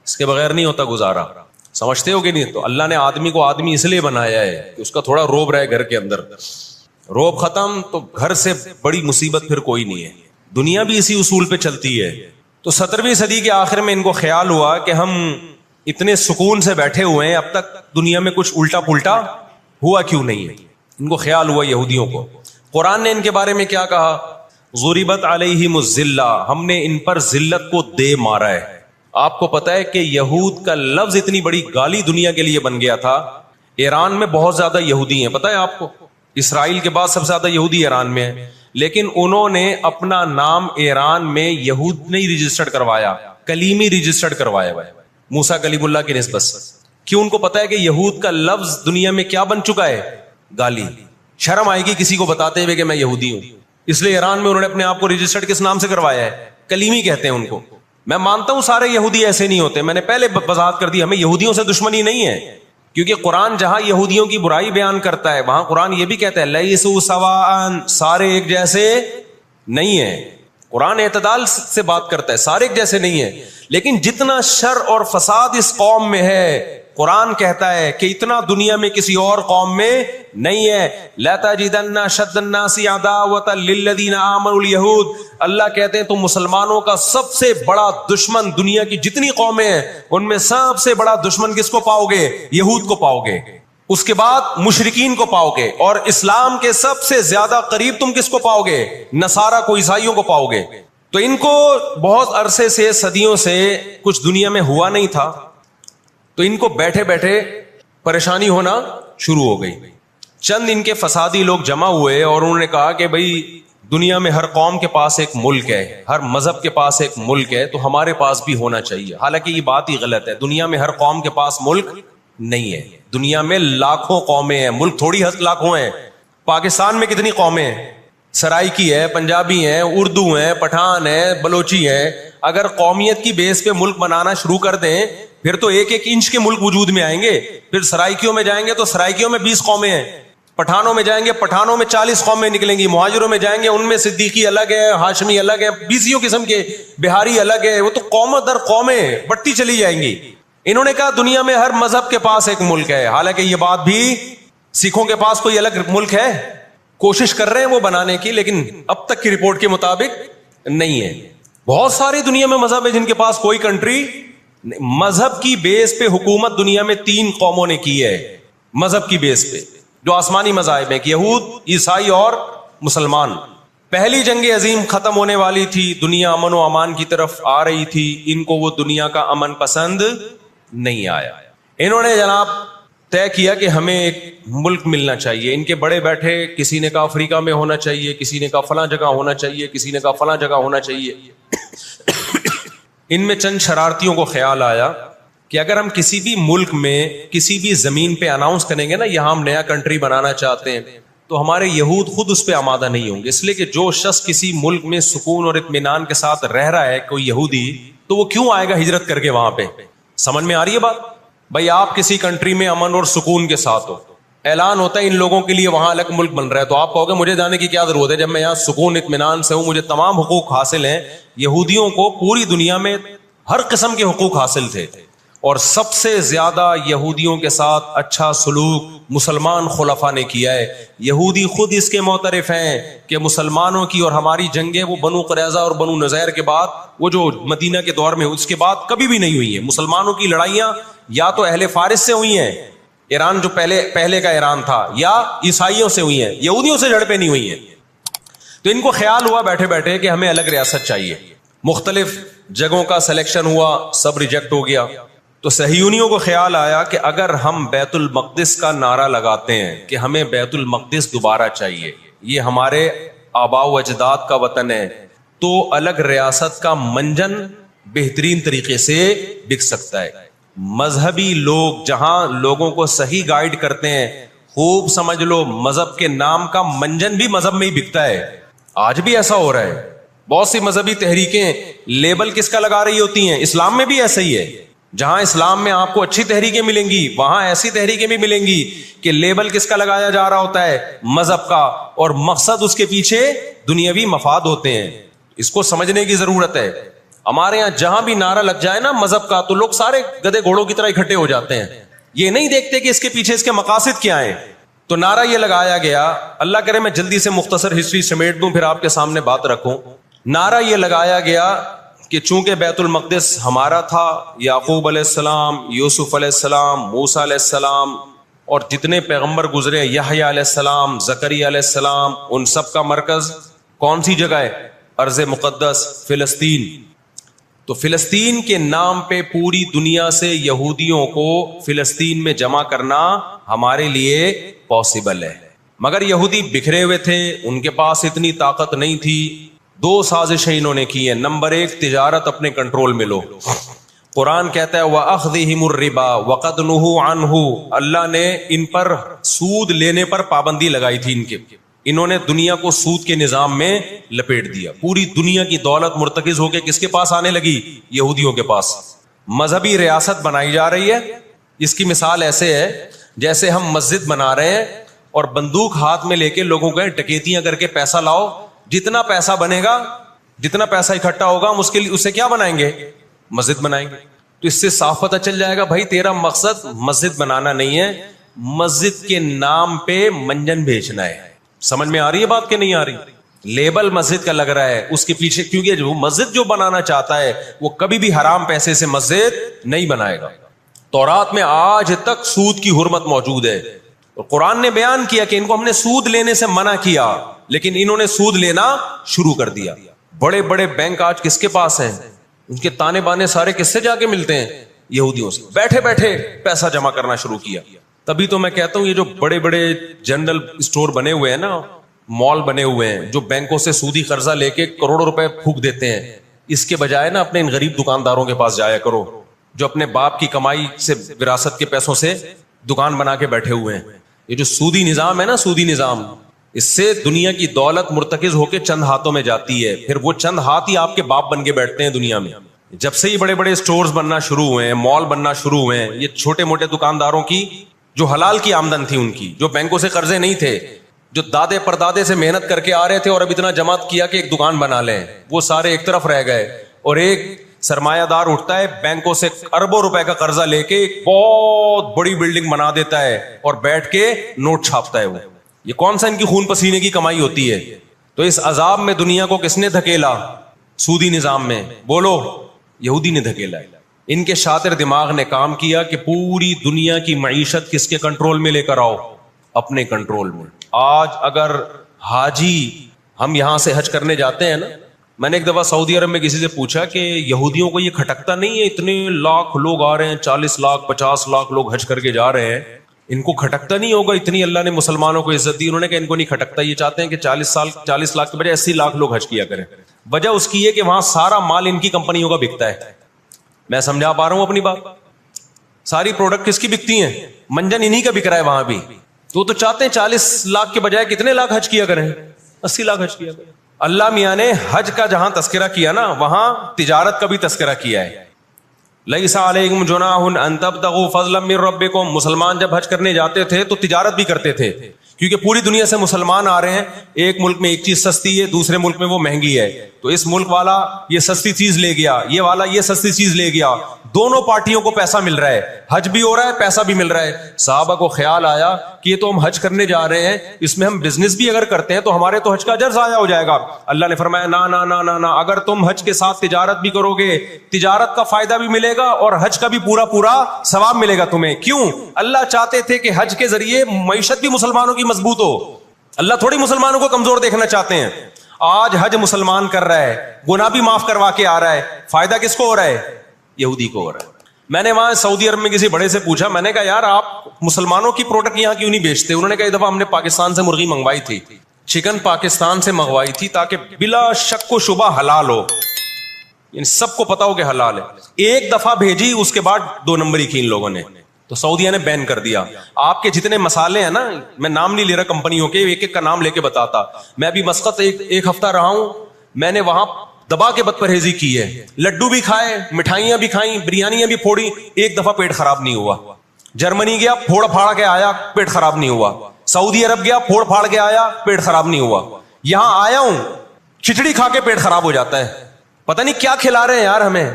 Speaker 3: اس کے بغیر نہیں ہوتا گزارا. سمجھتے ہو کہ نہیں؟ تو اللہ نے آدمی کو آدمی اس لیے بنایا ہے کہ اس کا تھوڑا روب رہے گھر کے اندر. روب ختم تو گھر سے بڑی مصیبت پھر کوئی نہیں ہے. دنیا بھی اسی اصول پہ چلتی ہے. تو 17ویں صدی کے آخر میں ان کو خیال ہوا کہ ہم اتنے سکون سے بیٹھے ہوئے ہیں، اب تک دنیا میں کچھ الٹا پلٹا ہوا کیوں نہیں ہے. ان کو خیال ہوا یہودیوں کو. قرآن نے ان کے بارے میں کیا کہا؟ ضربت علیہم الذلہ، ہم نے ان پر ذلت کو دے مارا ہے. آپ کو پتا ہے کہ یہود کا لفظ اتنی بڑی گالی دنیا کے لیے بن گیا تھا. ایران میں بہت زیادہ یہودی ہیں، پتا ہے آپ کو؟ اسرائیل کے بعد سب سے زیادہ یہودی ایران میں ہیں، لیکن انہوں نے اپنا نام ایران میں یہود نہیں رجسٹرڈ کروایا، کلیمی رجسٹرڈ کروایا ہوا ہے موسیٰ کلیم اللہ کی نسبت سے. کیوں؟ ان کو پتا ہے کہ یہود کا لفظ دنیا میں کیا بن چکا ہے؟ گالی. شرم آئے گی کسی کو بتاتے ہوئے کہ میں یہودی ہوں، اس لیے ایران میں انہوں نے اپنے آپ کو رجسٹرڈ کس نام سے کروایا ہے؟ کلیمی کہتے ہیں ان کو. میں مانتا ہوں سارے یہودی ایسے نہیں ہوتے، میں نے پہلے وضاحت کر دی، ہمیں یہودیوں سے دشمنی نہیں ہے، کیونکہ قرآن جہاں یہودیوں کی برائی بیان کرتا ہے وہاں قرآن یہ بھی کہتا ہے لیسوا سواء، سارے ایک جیسے نہیں ہیں. قرآن اعتدال سے بات کرتا ہے، سارے ایک جیسے نہیں ہیں. لیکن جتنا شر اور فساد اس قوم میں ہے، قرآن کہتا ہے کہ اتنا دنیا میں کسی اور قوم میں نہیں ہے. لَتَجِدَنَّ أَشَدَّ النَّاسِ عَدَاوَةً لِلَّذِينَ آمَنُوا الْيَهُودَ، اللہ کہتے ہیں تو مسلمانوں کا سب سے بڑا دشمن، دنیا کی جتنی قومیں ہیں ان میں سب سے بڑا دشمن کس کو پاؤ گے؟ یہود کو پاؤ گے. اس کے بعد مشرکین کو پاؤ گے، اور اسلام کے سب سے زیادہ قریب تم کس کو پاؤ گے؟ نصارہ کو، عیسائیوں کو پاؤ گے. تو ان کو بہت عرصے سے، صدیوں سے کچھ دنیا میں ہوا نہیں تھا، تو ان کو بیٹھے بیٹھے پریشانی ہونا شروع ہو گئی. چند ان کے فسادی لوگ جمع ہوئے اور انہوں نے کہا کہ بھئی دنیا میں ہر قوم کے پاس ایک ملک ہے، ہر مذہب کے پاس ایک ملک ہے، تو ہمارے پاس بھی ہونا چاہیے. حالانکہ یہ بات ہی غلط ہے. دنیا میں ہر قوم کے پاس ملک نہیں ہے. دنیا میں لاکھوں قومیں ہیں، ملک تھوڑی لاکھوں ہیں. پاکستان میں کتنی قومیں ہیں؟ سرائکی ہے، پنجابی ہیں، اردو ہیں، پٹھان ہیں، بلوچی ہیں. اگر قومیت کی بیس پہ ملک بنانا شروع کر دیں پھر تو ایک ایک انچ کے ملک وجود میں آئیں گے. پھر سرائکیوں میں جائیں گے تو سرائکیوں میں 20 قومیں ہیں، پٹھانوں میں جائیں گے, پٹھانوں میں 40 قومیں نکلیں گی, مہاجروں میں جائیں گے, ان میں صدیقی الگ ہے, ہاشمی الگ ہے, 20 قسم کے, بہاری الگ ہے, وہ تو قوم در قومیں بڑھتی چلی جائیں گی. انہوں نے کہا دنیا میں ہر مذہب کے پاس ایک ملک ہے, حالانکہ یہ بات بھی سکھوں کے پاس کوئی الگ ملک ہے, کوشش کر رہے ہیں وہ بنانے کی, لیکن اب تک کی رپورٹ کے مطابق نہیں ہے. بہت ساری دنیا میں مذہب ہے جن کے پاس کوئی کنٹری. مذہب کی بیس پہ حکومت دنیا میں 3 قوموں نے کی ہے, مذہب کی بیس پہ, جو آسمانی مذاہب ہیں, یہود, عیسائی اور مسلمان. پہلی جنگ عظیم ختم ہونے والی تھی, دنیا امن و امان کی طرف آ رہی تھی, ان کو وہ دنیا کا امن پسند نہیں آیا. انہوں نے جناب طے کیا کہ ہمیں ایک ملک ملنا چاہیے. ان کے بڑے بیٹھے, کسی نے کہا افریقہ میں ہونا چاہیے, کسی نے کہا فلاں جگہ ہونا چاہیے, کسی نے کہا فلاں جگہ ہونا چاہیے. ان میں چند شرارتیوں کو خیال آیا کہ اگر ہم کسی بھی ملک میں کسی بھی زمین پہ اناؤنس کریں گے نا یہاں ہم نیا کنٹری بنانا چاہتے ہیں, تو ہمارے یہود خود اس پہ آمادہ نہیں ہوں گے. اس لیے کہ جو شخص کسی ملک میں سکون اور اطمینان کے ساتھ رہ رہا ہے, کوئی یہودی, تو وہ کیوں آئے گا ہجرت کر کے وہاں پہ؟ سمجھ میں آ رہی ہے بات؟ بھائی آپ کسی کنٹری میں امن اور سکون کے ساتھ ہو, اعلان ہوتا ہے ان لوگوں کے لیے وہاں الگ ملک بن رہا ہے, تو آپ کہو گے مجھے جانے کی کیا ضرورت ہے جب میں یہاں سکون اطمینان سے ہوں, مجھے تمام حقوق حاصل ہیں. یہودیوں کو پوری دنیا میں ہر قسم کے حقوق حاصل تھے, اور سب سے زیادہ یہودیوں کے ساتھ اچھا سلوک مسلمان خلفاء نے کیا ہے. یہودی خود اس کے معترف ہیں کہ مسلمانوں کی اور ہماری جنگیں وہ بنو قریظہ اور بنو نذیر کے بعد, وہ جو مدینہ کے دور میں اس کے بعد کبھی بھی نہیں ہوئی ہیں. مسلمانوں کی لڑائیاں یا تو اہل فارس سے ہوئی ہیں, ایران جو پہلے کا ایران تھا, یا عیسائیوں سے ہوئی ہیں, یہودیوں سے جھڑپیں نہیں ہوئی ہیں. تو ان کو خیال ہوا بیٹھے بیٹھے کہ ہمیں الگ ریاست چاہیے. مختلف جگہوں کا سلیکشن ہوا, سب ریجیکٹ ہو گیا. تو صہیونیوں کو خیال آیا کہ اگر ہم بیت المقدس کا نعرہ لگاتے ہیں کہ ہمیں بیت المقدس دوبارہ چاہیے, یہ ہمارے آباء و اجداد کا وطن ہے, تو الگ ریاست کا منجن بہترین طریقے سے بک سکتا ہے. مذہبی لوگ جہاں لوگوں کو صحیح گائیڈ کرتے ہیں, خوب سمجھ لو مذہب کے نام کا منجن بھی مذہب میں ہی بکتا ہے. آج بھی ایسا ہو رہا ہے. بہت سی مذہبی تحریکیں لیبل کس کا لگا رہی ہوتی ہیں؟ اسلام میں بھی ایسا ہی ہے. جہاں اسلام میں آپ کو اچھی تحریکیں ملیں گی, وہاں ایسی تحریکیں بھی ملیں گی کہ لیبل کس کا لگایا جا رہا ہوتا ہے؟ مذہب کا, اور مقصد اس کے پیچھے دنیاوی مفاد ہوتے ہیں. اس کو سمجھنے کی ضرورت ہے. ہمارے یہاں جہاں بھی نعرہ لگ جائے نا مذہب کا, تو لوگ سارے گدھے گھوڑوں کی طرح اکٹھے ہو جاتے ہیں. یہ نہیں دیکھتے کہ اس کے پیچھے اس کے مقاصد کیا ہیں. تو نعرہ یہ لگایا گیا, اللہ کرے میں جلدی سے مختصر ہسٹری سمیٹ دوں پھر آپ کے سامنے بات رکھوں. نعرہ یہ لگایا گیا کہ چونکہ بیت المقدس ہمارا تھا, یعقوب علیہ السلام, یوسف علیہ السلام, موسیٰ علیہ السلام اور جتنے پیغمبر گزرے, یحییٰ علیہ السلام, زکریا علیہ السلام, ان سب کا مرکز کون سی جگہ ہے؟ ارض مقدس فلسطین. تو فلسطین کے نام پہ پوری دنیا سے یہودیوں کو فلسطین میں جمع کرنا ہمارے لیے پاسبل ہے. مگر یہودی بکھرے ہوئے تھے, ان کے پاس اتنی طاقت نہیں تھی. 2 سازشیں انہوں نے کی ہیں. نمبر 1, تجارت اپنے کنٹرول میں لو. قرآن کہتا ہے وَأَخْذِهِمُ الرِّبَا وَقَدْ نُهُوا عَنْهُ, اللہ نے ان پر سود لینے پر پابندی لگائی تھی. انہوں نے دنیا کو سود کے نظام میں لپیٹ دیا. پوری دنیا کی دولت مرتکز ہو کے کس کے پاس آنے لگی؟ یہودیوں کے پاس. مذہبی ریاست بنائی جا رہی ہے. اس کی مثال ایسے ہے جیسے ہم مسجد بنا رہے ہیں اور بندوق ہاتھ میں لے کے لوگوں کو ڈکیتیاں کر کے پیسہ لاؤ, جتنا پیسہ بنے گا, جتنا پیسہ اکٹھا ہوگا ہم اس سے کیا بنائیں گے؟ مسجد بنائیں گے. تو اس سے صاف پتہ چل جائے گا بھائی تیرا مقصد مسجد بنانا نہیں ہے, مسجد کے نام پہ منجن بیچنا ہے. سمجھ میں آ رہی ہے بات کہ نہیں آ رہی؟ لیبل مسجد کا لگ رہا ہے, اس کے پیچھے, کیونکہ جو مسجد جو بنانا چاہتا ہے وہ کبھی بھی حرام پیسے سے مسجد نہیں بنائے گا. تورات میں آج تک سود کی حرمت موجود ہے, اور قرآن نے بیان کیا کہ ان کو ہم نے سود لینے سے منع کیا, لیکن انہوں نے سود لینا شروع کر دیا. بڑے بڑے بینک آج کس کے پاس ہیں؟ ان کے تانے بانے سارے کس سے جا کے ملتے ہیں؟ یہودیوں سے. بیٹھے بیٹھے پیسہ جمع کرنا شروع کیا. تبھی تو میں کہتا ہوں یہ جو بڑے بڑے جنرل اسٹور بنے ہوئے ہیں نا, مال بنے ہوئے ہیں, جو بینکوں سے سودی قرضہ لے کے کروڑوں روپے پھونک دیتے ہیں, اس کے بجائے نا اپنے ان غریب دکانداروں کے پاس جایا کرو جو اپنے باپ کی کمائی سے, وراثت کے پیسوں سے دکان بنا کے بیٹھے ہوئے ہیں. یہ جو سودی نظام ہے نا, سودی نظام, اس سے دنیا کی دولت مرتکز ہو کے چند ہاتھوں میں جاتی ہے. پھر وہ چند ہاتھ ہی آپ کے باپ بن کے بیٹھتے ہیں دنیا میں. جب سے یہ بڑے بڑے اسٹورز بننا شروع ہوئے ہیں, مال بننا شروع ہوئے ہیں, یہ چھوٹے موٹے دکانداروں کی جو حلال کی آمدن تھی ان کی, جو بینکوں سے قرضے نہیں تھے, جو دادے پردادے سے محنت کر کے آ رہے تھے اور اب اتنا جمع کیا کہ ایک دکان بنا لیں, وہ سارے ایک طرف رہ گئے. اور ایک سرمایہ دار اٹھتا ہے بینکوں سے اربوں روپے کا قرضہ لے کے ایک بہت بڑی بلڈنگ بنا دیتا ہے اور بیٹھ کے نوٹ چھاپتا ہے. وہ یہ کون سا ان کی خون پسینے کی کمائی ہوتی ہے؟ تو اس عذاب میں دنیا کو کس نے دھکیلا؟ سودی نظام میں. بولو, یہودی نے دھکیلا. ان کے شاطر دماغ نے کام کیا کہ پوری دنیا کی معیشت کس کے کنٹرول میں لے کر آؤ؟ اپنے کنٹرول میں. آج اگر حاجی ہم یہاں سے حج کرنے جاتے ہیں نا, میں نے ایک دفعہ سعودی عرب میں کسی سے پوچھا کہ یہودیوں کو یہ کھٹکتا نہیں ہے, اتنے لاکھ لوگ آ رہے ہیں, 40 لاکھ 50 لاکھ لوگ حج کر کے جا رہے ہیں, ان کو کھٹکتا نہیں ہوگا اتنی اللہ نے مسلمانوں کو عزت دی؟ انہوں نے کہا ان کو نہیں کھٹکتا, یہ چاہتے ہیں کہ 40 لاکھ کے بجائے 80 لاکھ لوگ حج کیا کریں. وجہ اس کی ہے کہ وہاں سارا مال ان کی کمپنیوں کا بکتا ہے. میں سمجھا پا رہا ہوں اپنی بات؟ ساری پروڈکٹ کس کی بکتی ہیں؟ منجن انہی کا بک رہا ہے وہاں بھی. تو چاہتے ہیں 40 لاکھ کے بجائے کتنے لاکھ حج کیا کریں؟ 80 لاکھ حج کیا کریں. اللہ میاں نے حج کا جہاں تذکرہ کیا نا, وہاں تجارت کا بھی تذکرہ کیا ہے. لیس علیکم جناح ان تبتغوا فضلا من ربکم. مسلمان جب حج کرنے جاتے تھے تو تجارت بھی کرتے تھے, کیونکہ پوری دنیا سے مسلمان آ رہے ہیں. ایک ملک میں ایک چیز سستی ہے, دوسرے ملک میں وہ مہنگی ہے, تو اس ملک والا یہ سستی چیز لے گیا, یہ والا یہ سستی چیز لے گیا, دونوں پارٹیوں کو پیسہ مل رہا ہے, حج بھی ہو رہا ہے, پیسہ بھی مل رہا ہے. صحابہ کو خیال آیا کہ یہ تو ہم حج کرنے جا رہے ہیں, اس میں ہم بزنس بھی اگر کرتے ہیں تو ہمارے تو حج کا اجر ضائع ہو جائے گا. اللہ نے فرمایا نا نا نا نا نا, اگر تم حج کے ساتھ تجارت بھی کرو گے, تجارت کا فائدہ بھی ملے گا اور حج کا بھی پورا ثواب ملے گا تمہیں. کیوں؟ اللہ چاہتے تھے کہ حج کے ذریعے معیشت بھی مسلمانوں کی مضبوط ہو. اللہ تھوڑی مسلمانوں کو کمزور دیکھنا چاہتے ہیں. آج حج مسلمان کر رہا ہے, گناہ بھی معاف کروا کے آ رہا ہے, فائدہ کس کو ہو رہا ہے؟ یہودی کو ہو رہا ہے. میں نے وہاں سعودی عرب میں کسی بڑے سے پوچھا, میں نے کہا یار آپ مسلمانوں کی پروڈکٹ یہاں کیوں نہیں بیچتے؟ انہوں نے کہا ایک دفعہ ہم نے پاکستان سے مرغی منگوائی تھی, چکن پاکستان سے منگوائی تھی تاکہ بلا شک و شبہ حلال ہو, ان سب کو پتا ہو کہ حلال ہے. ایک دفعہ بھیجی, اس کے بعد 2 نمبری کی ان لوگوں نے, تو سعودیہ نے بین کر دیا. آپ کے جتنے مسالے ہیں نا, میں نام نہیں لے رہا کمپنیوں کے, ایک ایک کا نام لے کے بتاتا. میں ابھی مسقط ایک ہفتہ رہا ہوں, میں نے وہاں دبا کے بد پرہیزی کی ہے. لڈو بھی کھائے, مٹھائیاں بھی کھائیں, بریانیاں بھی پھوڑی, ایک دفعہ پیٹ خراب نہیں ہوا. جرمنی گیا, پھوڑ پھاڑ کے آیا, پیٹ خراب نہیں ہوا. سعودی عرب گیا, پھوڑ پھاڑ کے آیا, پیٹ خراب نہیں ہوا. یہاں آیا ہوں, کھچڑی کھا کے پیٹ خراب ہو جاتا ہے. پتہ نہیں کیا کھلا رہے ہیں یار ہمیں.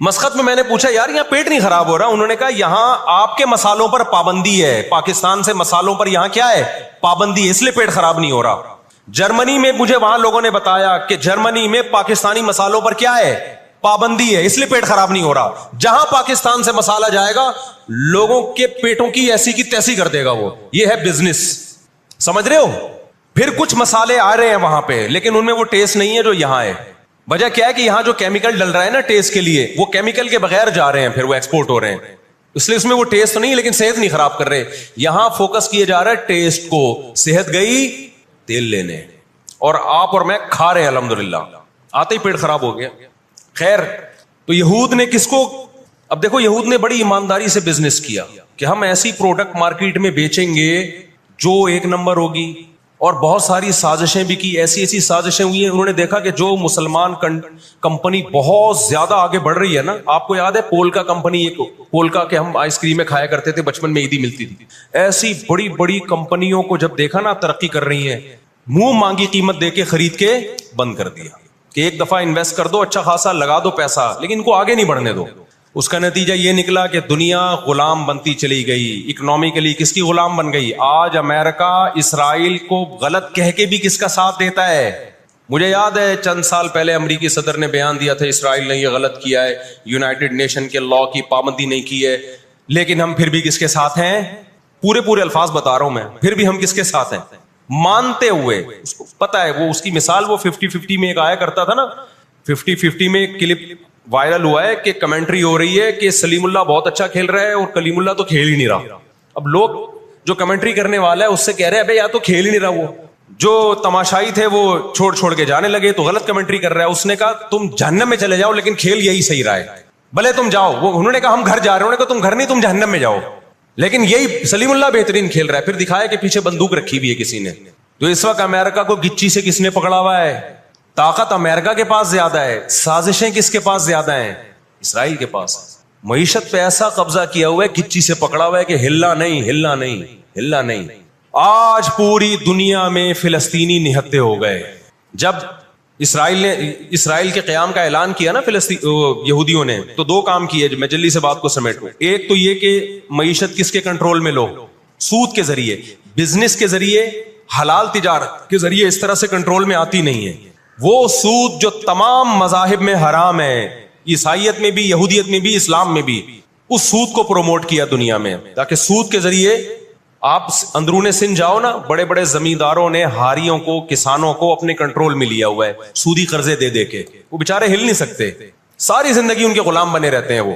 Speaker 3: مسقط میں نے پوچھا یار یہاں پیٹ نہیں خراب ہو رہا؟ انہوں نے کہا یہاں آپ کے مسالوں پر پابندی ہے, پاکستان سے مسالوں پر یہاں کیا ہے؟ پابندی ہے, اس لیے پیٹ خراب نہیں ہو رہا. جرمنی میں مجھے وہاں لوگوں نے بتایا کہ جرمنی میں پاکستانی مسالوں پر کیا ہے؟ پابندی ہے, اس لیے پیٹ خراب نہیں ہو رہا. جہاں پاکستان سے مسالہ جائے گا لوگوں کے پیٹوں کی ایسی کی تیسی کر دے گا وہ. یہ ہے بزنس, سمجھ رہے ہو؟ پھر کچھ مسالے آ رہے ہیں وہاں پہ, لیکن ان میں وہ ٹیسٹ نہیں ہے جو یہاں ہے. وجہ کیا ہے کہ یہاں جو کیمیکل ڈل رہا ہے نا ٹیسٹ کے لیے, وہ کیمیکل کے بغیر جا رہے ہیں, پھر وہ ایکسپورٹ ہو رہے ہیں, اس لیے اس میں وہ ٹیسٹ تو نہیں, لیکن صحت نہیں خراب کر رہے. یہاں فوکس کیے جا رہا ہے ٹیسٹ کو. صحت گئی تیل لینے, اور آپ اور میں کھا رہے ہیں الحمدللہ, آتے ہی پیٹ خراب ہو گیا. خیر, تو یہود نے کس کو, اب دیکھو یہود نے بڑی ایمانداری سے بزنس کیا کہ ہم ایسی پروڈکٹ مارکیٹ میں بیچیں گے جو 1 نمبر ہوگی, اور بہت ساری سازشیں بھی کی, ایسی سازشیں ہوئی ہیں. انہوں نے دیکھا کہ جو مسلمان کمپنی بہت زیادہ آگے بڑھ رہی ہے نا, آپ کو یاد ہے پولکا کمپنی, ایک پولکا کے ہم آئس کریمیں کھایا کرتے تھے بچپن میں, عیدی ملتی تھی. ایسی بڑی بڑی کمپنیوں کو جب دیکھا نا ترقی کر رہی ہیں, منہ مانگی قیمت دے کے خرید کے بند کر دیا کہ ایک دفعہ انویسٹ کر دو, اچھا خاصا لگا دو پیسہ, لیکن ان کو آگے نہیں بڑھنے دو. اس کا نتیجہ یہ نکلا کہ دنیا غلام بنتی چلی گئی. اکنامکلی کس کی غلام بن گئی؟ آج امریکہ اسرائیل کو غلط کہہ کے بھی کس کا ساتھ دیتا ہے؟ مجھے یاد ہے چند سال پہلے امریکی صدر نے بیان دیا تھا اسرائیل نے یہ غلط کیا ہے, یونائٹڈ نیشن کے لا کی پابندی نہیں کی ہے, لیکن ہم پھر بھی کس کے ساتھ ہیں؟ پورے الفاظ بتا رہا ہوں میں, پھر بھی ہم کس کے ساتھ ہیں؟ مانتے ہوئے. اس کو پتا ہے, وہ اس کی مثال وہ 50-50 میں ایک آیا کرتا تھا نا, 50-50 میں ایک کلپ وائرل ہوا ہے کہ کمنٹری ہو رہی ہے کہ سلیم اللہ بہت اچھا کھیل رہا ہے اور کلیم اللہ تو کھیل ہی نہیں رہا. اب لوگ جو کمنٹری کرنے والا ہے اس سے کہہ رہے ہیں یا تو کھیل ہی نہیں رہا, وہ جو تماشائی تھے وہ چھوڑ کے جانے لگے تو غلط کمنٹری کر رہا ہے. اس نے کہا تم جہنم میں چلے جاؤ لیکن کھیل یہی صحیح رہا ہے, بھلے تم جاؤ. وہ انہوں نے کہا ہم گھر جا رہے ہیں, انہوں نے کہا تم گھر نہیں, تم جہنم میں جاؤ, لیکن یہی سلیم اللہ بہترین کھیل رہا ہے. پھر دکھایا کہ پیچھے بندوق رکھی ہوئی ہے کسی نے. تو اس وقت امریکہ کو گچی سے کس نے پکڑا ہوا ہے؟ طاقت امریکہ کے پاس زیادہ ہے, سازشیں کس کے پاس زیادہ ہیں؟ اسرائیل کے پاس. معیشت پہ ایسا قبضہ کیا ہوا ہے, کچی سے پکڑا ہوا ہے کہ ہلنا نہیں, ہلنا نہیں, ہلنا نہیں. آج پوری دنیا میں فلسطینی نہتے ہو گئے. جب اسرائیل کے قیام کا اعلان کیا نا یہودیوں نے, تو دو کام کیے, میں جلدی سے بات کو سمیٹوں. ایک تو یہ کہ معیشت کس کے کنٹرول میں لو, سود کے ذریعے, بزنس کے ذریعے, حلال تجارت کے ذریعے, اس طرح سے کنٹرول میں آتی نہیں ہے. وہ سود جو تمام مذاہب میں حرام ہے, عیسائیت میں بھی, یہودیت میں بھی, اسلام میں بھی, اس سود کو پروموٹ کیا دنیا میں, تاکہ سود کے ذریعے آپ اندرون سندھ جاؤ نا, بڑے بڑے زمینداروں نے ہاریوں کو, کسانوں کو اپنے کنٹرول میں لیا ہوا ہے سودی قرضے دے دے کے. وہ بےچارے ہل نہیں سکتے, ساری زندگی ان کے غلام بنے رہتے ہیں. وہ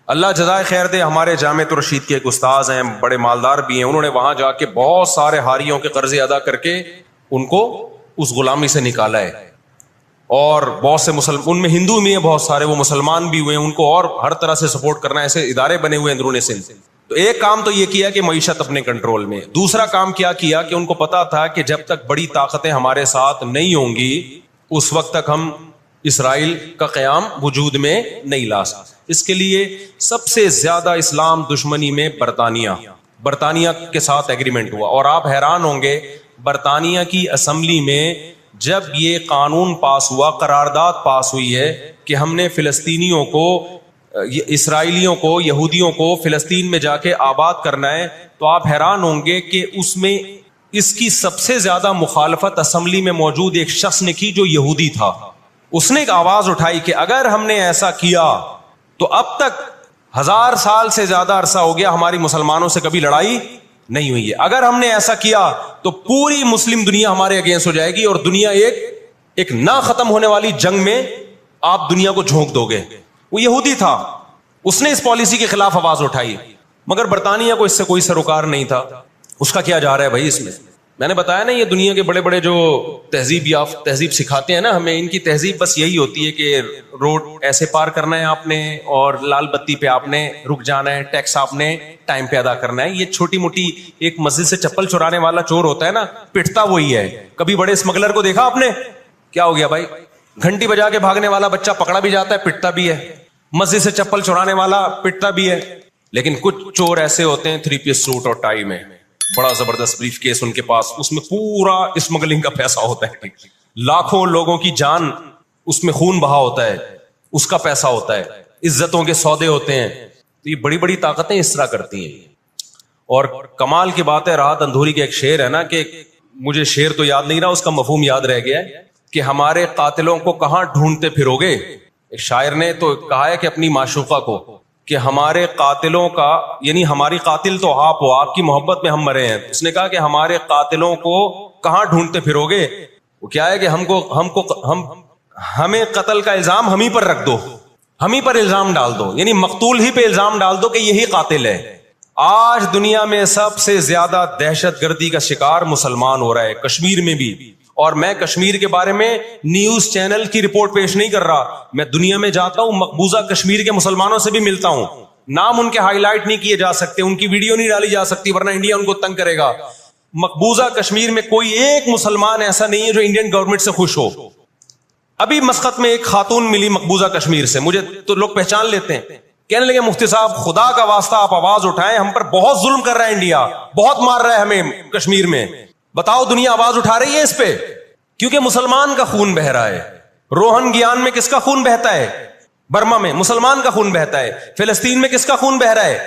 Speaker 3: اللہ جزائے خیر دے, ہمارے جامعۃ الرشید کے ایک استاذ ہیں, بڑے مالدار بھی ہیں, انہوں نے وہاں جا کے بہت سارے ہاریوں کے قرضے ادا کر کے ان کو اس غلامی سے نکالا ہے. اور بہت سے ان میں ہندو بھی ہیں بہت سارے, وہ مسلمان بھی ہوئے ہیں, ان کو اور ہر طرح سے سپورٹ کرنا, ایسے ادارے بنے ہوئے اندرون سندھ. تو ایک کام تو یہ کیا کہ معیشت اپنے کنٹرول میں. دوسرا کام کیا کیا کہ ان کو پتا تھا کہ جب تک بڑی طاقتیں ہمارے ساتھ نہیں ہوں گی اس وقت تک ہم اسرائیل کا قیام وجود میں نہیں لا سکتے. اس کے لیے سب سے زیادہ اسلام دشمنی میں برطانیہ کے ساتھ ایگریمنٹ ہوا. اور آپ حیران ہوں گے, برطانیہ کی اسمبلی میں جب یہ قانون پاس ہوا, قرارداد پاس ہوئی ہے کہ ہم نے فلسطینیوں کو, اسرائیلیوں کو, یہودیوں کو فلسطین میں جا کے آباد کرنا ہے, تو آپ حیران ہوں گے کہ اس میں اس کی سب سے زیادہ مخالفت اسمبلی میں موجود ایک شخص نے کی جو یہودی تھا. اس نے ایک آواز اٹھائی کہ اگر ہم نے ایسا کیا تو اب تک 1000 سال سے زیادہ عرصہ ہو گیا ہماری مسلمانوں سے کبھی لڑائی نہیں ہوئی ہے. اگر ہم نے ایسا کیا تو پوری مسلم دنیا ہمارے اگینسٹ ہو جائے گی, اور دنیا ایک نہ ختم ہونے والی جنگ میں آپ دنیا کو جھونک دو گے. وہ یہودی تھا, اس نے اس پالیسی کے خلاف آواز اٹھائی, مگر برطانیہ کو اس سے کوئی سروکار نہیں تھا. اس کا کیا جا رہا ہے بھائی اس میں نے بتایا نا, یہ دنیا کے بڑے بڑے جو تہذیب سکھاتے ہیں نا ہمیں, ان کی تہذیب بس یہی ہوتی ہے کہ روڈ ایسے پار کرنا ہے آپ نے, اور لال بتی پہ آپ نے رک جانا ہے, ٹیکس آپ نے ٹائم پہ ادا کرنا ہے. یہ چھوٹی موٹی, ایک مسجد سے چپل چرانے والا چور ہوتا ہے نا, پٹتا وہی ہے. کبھی بڑے اسمگلر کو دیکھا آپ نے, کیا ہو گیا بھائی, گھنٹی بجا کے بھاگنے والا بچہ پکڑا بھی جاتا ہے, پٹتا بھی ہے. مسجد سے چپل چرانے والا پٹتا بھی ہے. لیکن کچھ چور ایسے ہوتے ہیں 3 پیس سوٹ اور ٹائی میں, بڑا زبردست بریف کیس ان کے پاس, اس میں پورا اسمگلنگ کا پیسہ ہوتا ہے, لاکھوں لوگوں کی جان اس میں خون بہا ہوتا ہے, اس کا پیسہ ہوتا ہے, عزتوں کے سودے ہوتے ہیں. تو یہ بڑی بڑی طاقتیں اس طرح کرتی ہیں. اور کمال کی بات ہے, راحت اندھوری کے ایک شعر ہے نا, کہ مجھے شعر تو یاد نہیں رہا, اس کا مفہوم یاد رہ گیا ہے, کہ ہمارے قاتلوں کو کہاں ڈھونڈتے پھرو گے. ایک شاعر نے تو کہا ہے کہ اپنی معشوقہ کو, کہ ہمارے قاتلوں کا, یعنی ہماری قاتل تو آپ ہو, آپ کی محبت میں ہم مرے ہیں. اس نے کہا کہ ہمارے قاتلوں کو کہاں ڈھونڈتے پھرو گے. وہ کیا ہے کہ ہمیں قتل کا الزام ہم ہی پر رکھ دو, ہم ہی پر الزام ڈال دو, یعنی مقتول ہی پہ الزام ڈال دو کہ یہی قاتل ہے. آج دنیا میں سب سے زیادہ دہشت گردی کا شکار مسلمان ہو رہا ہے, کشمیر میں بھی. اور میں کشمیر کے بارے میں نیوز چینل کی رپورٹ پیش نہیں کر رہا, میں دنیا میں جاتا ہوں, مقبوضہ کشمیر کے مسلمانوں سے بھی ملتا ہوں. نام ان کے ہائی لائٹ نہیں کیے جا سکتے, ان کی ویڈیو نہیں ڈالی جا سکتی, ورنہ انڈیا ان کو تنگ کرے گا. مقبوضہ کشمیر میں کوئی ایک مسلمان ایسا نہیں ہے جو انڈین گورنمنٹ سے خوش ہو. ابھی مسقط میں ایک خاتون ملی مقبوضہ کشمیر سے, مجھے تو لوگ پہچان لیتے ہیں, کہنے لگے مفتی صاحب خدا کا واسطہ آپ آواز اٹھائیں, ہم پر بہت ظلم کر رہا ہے انڈیا, بہت مار رہا ہے ہمیں کشمیر میں, بتاؤ دنیا آواز اٹھا رہی ہے اس پہ, کیونکہ مسلمان کا خون بہ رہا ہے. روہن گیان میں کس کا خون بہتا ہے, برما میں مسلمان کا خون بہتا ہے. فلسطین میں کس کا خون بہ رہا ہے,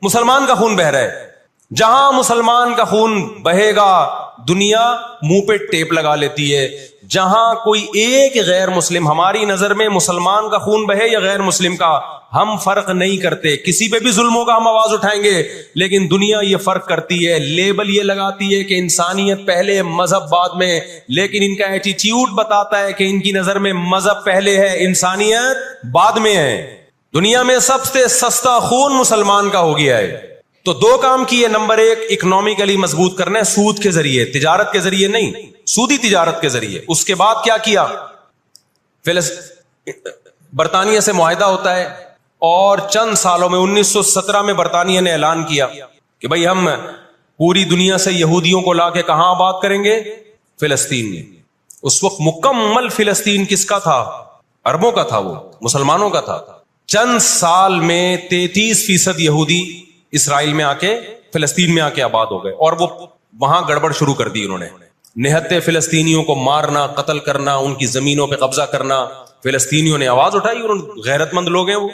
Speaker 3: مسلمان کا خون بہ رہا ہے. جہاں مسلمان کا خون بہے گا دنیا منہ پہ ٹیپ لگا لیتی ہے. جہاں کوئی ایک غیر مسلم, ہماری نظر میں مسلمان کا خون بہے یا غیر مسلم کا, ہم فرق نہیں کرتے, کسی پہ بھی ظلم ہوگا ہم آواز اٹھائیں گے. لیکن دنیا یہ فرق کرتی ہے, لیبل یہ لگاتی ہے کہ انسانیت پہلے مذہب بعد میں, لیکن ان کا ایٹیٹیوڈ بتاتا ہے کہ ان کی نظر میں مذہب پہلے ہے, انسانیت بعد میں ہے. دنیا میں سب سے سستا خون مسلمان کا ہو گیا ہے. تو 2 کام کیے, نمبر 1 اکنامکلی مضبوط کرنا ہے, سود کے ذریعے, تجارت کے ذریعے نہیں, سودی تجارت کے ذریعے. اس کے بعد کیا کیا, برطانیہ سے معاہدہ ہوتا ہے, اور چند سالوں میں 1917 میں برطانیہ نے اعلان کیا کہ بھئی ہم پوری دنیا سے یہودیوں کو لا کے کہاں آباد کریں گے, فلسطین میں. اس وقت مکمل فلسطین کس کا تھا, عربوں کا تھا, وہ مسلمانوں کا تھا. چند سال میں 33% یہودی اسرائیل میں آ کے فلسطین میں آ کے آباد ہو گئے, اور وہ وہاں گڑبڑ شروع کر دی انہوں نے. نہتے فلسطینیوں کو مارنا, قتل کرنا, ان کی زمینوں پہ قبضہ کرنا. فلسطینیوں نے آواز اٹھائی, غیرت مند لوگ ہیں وہ,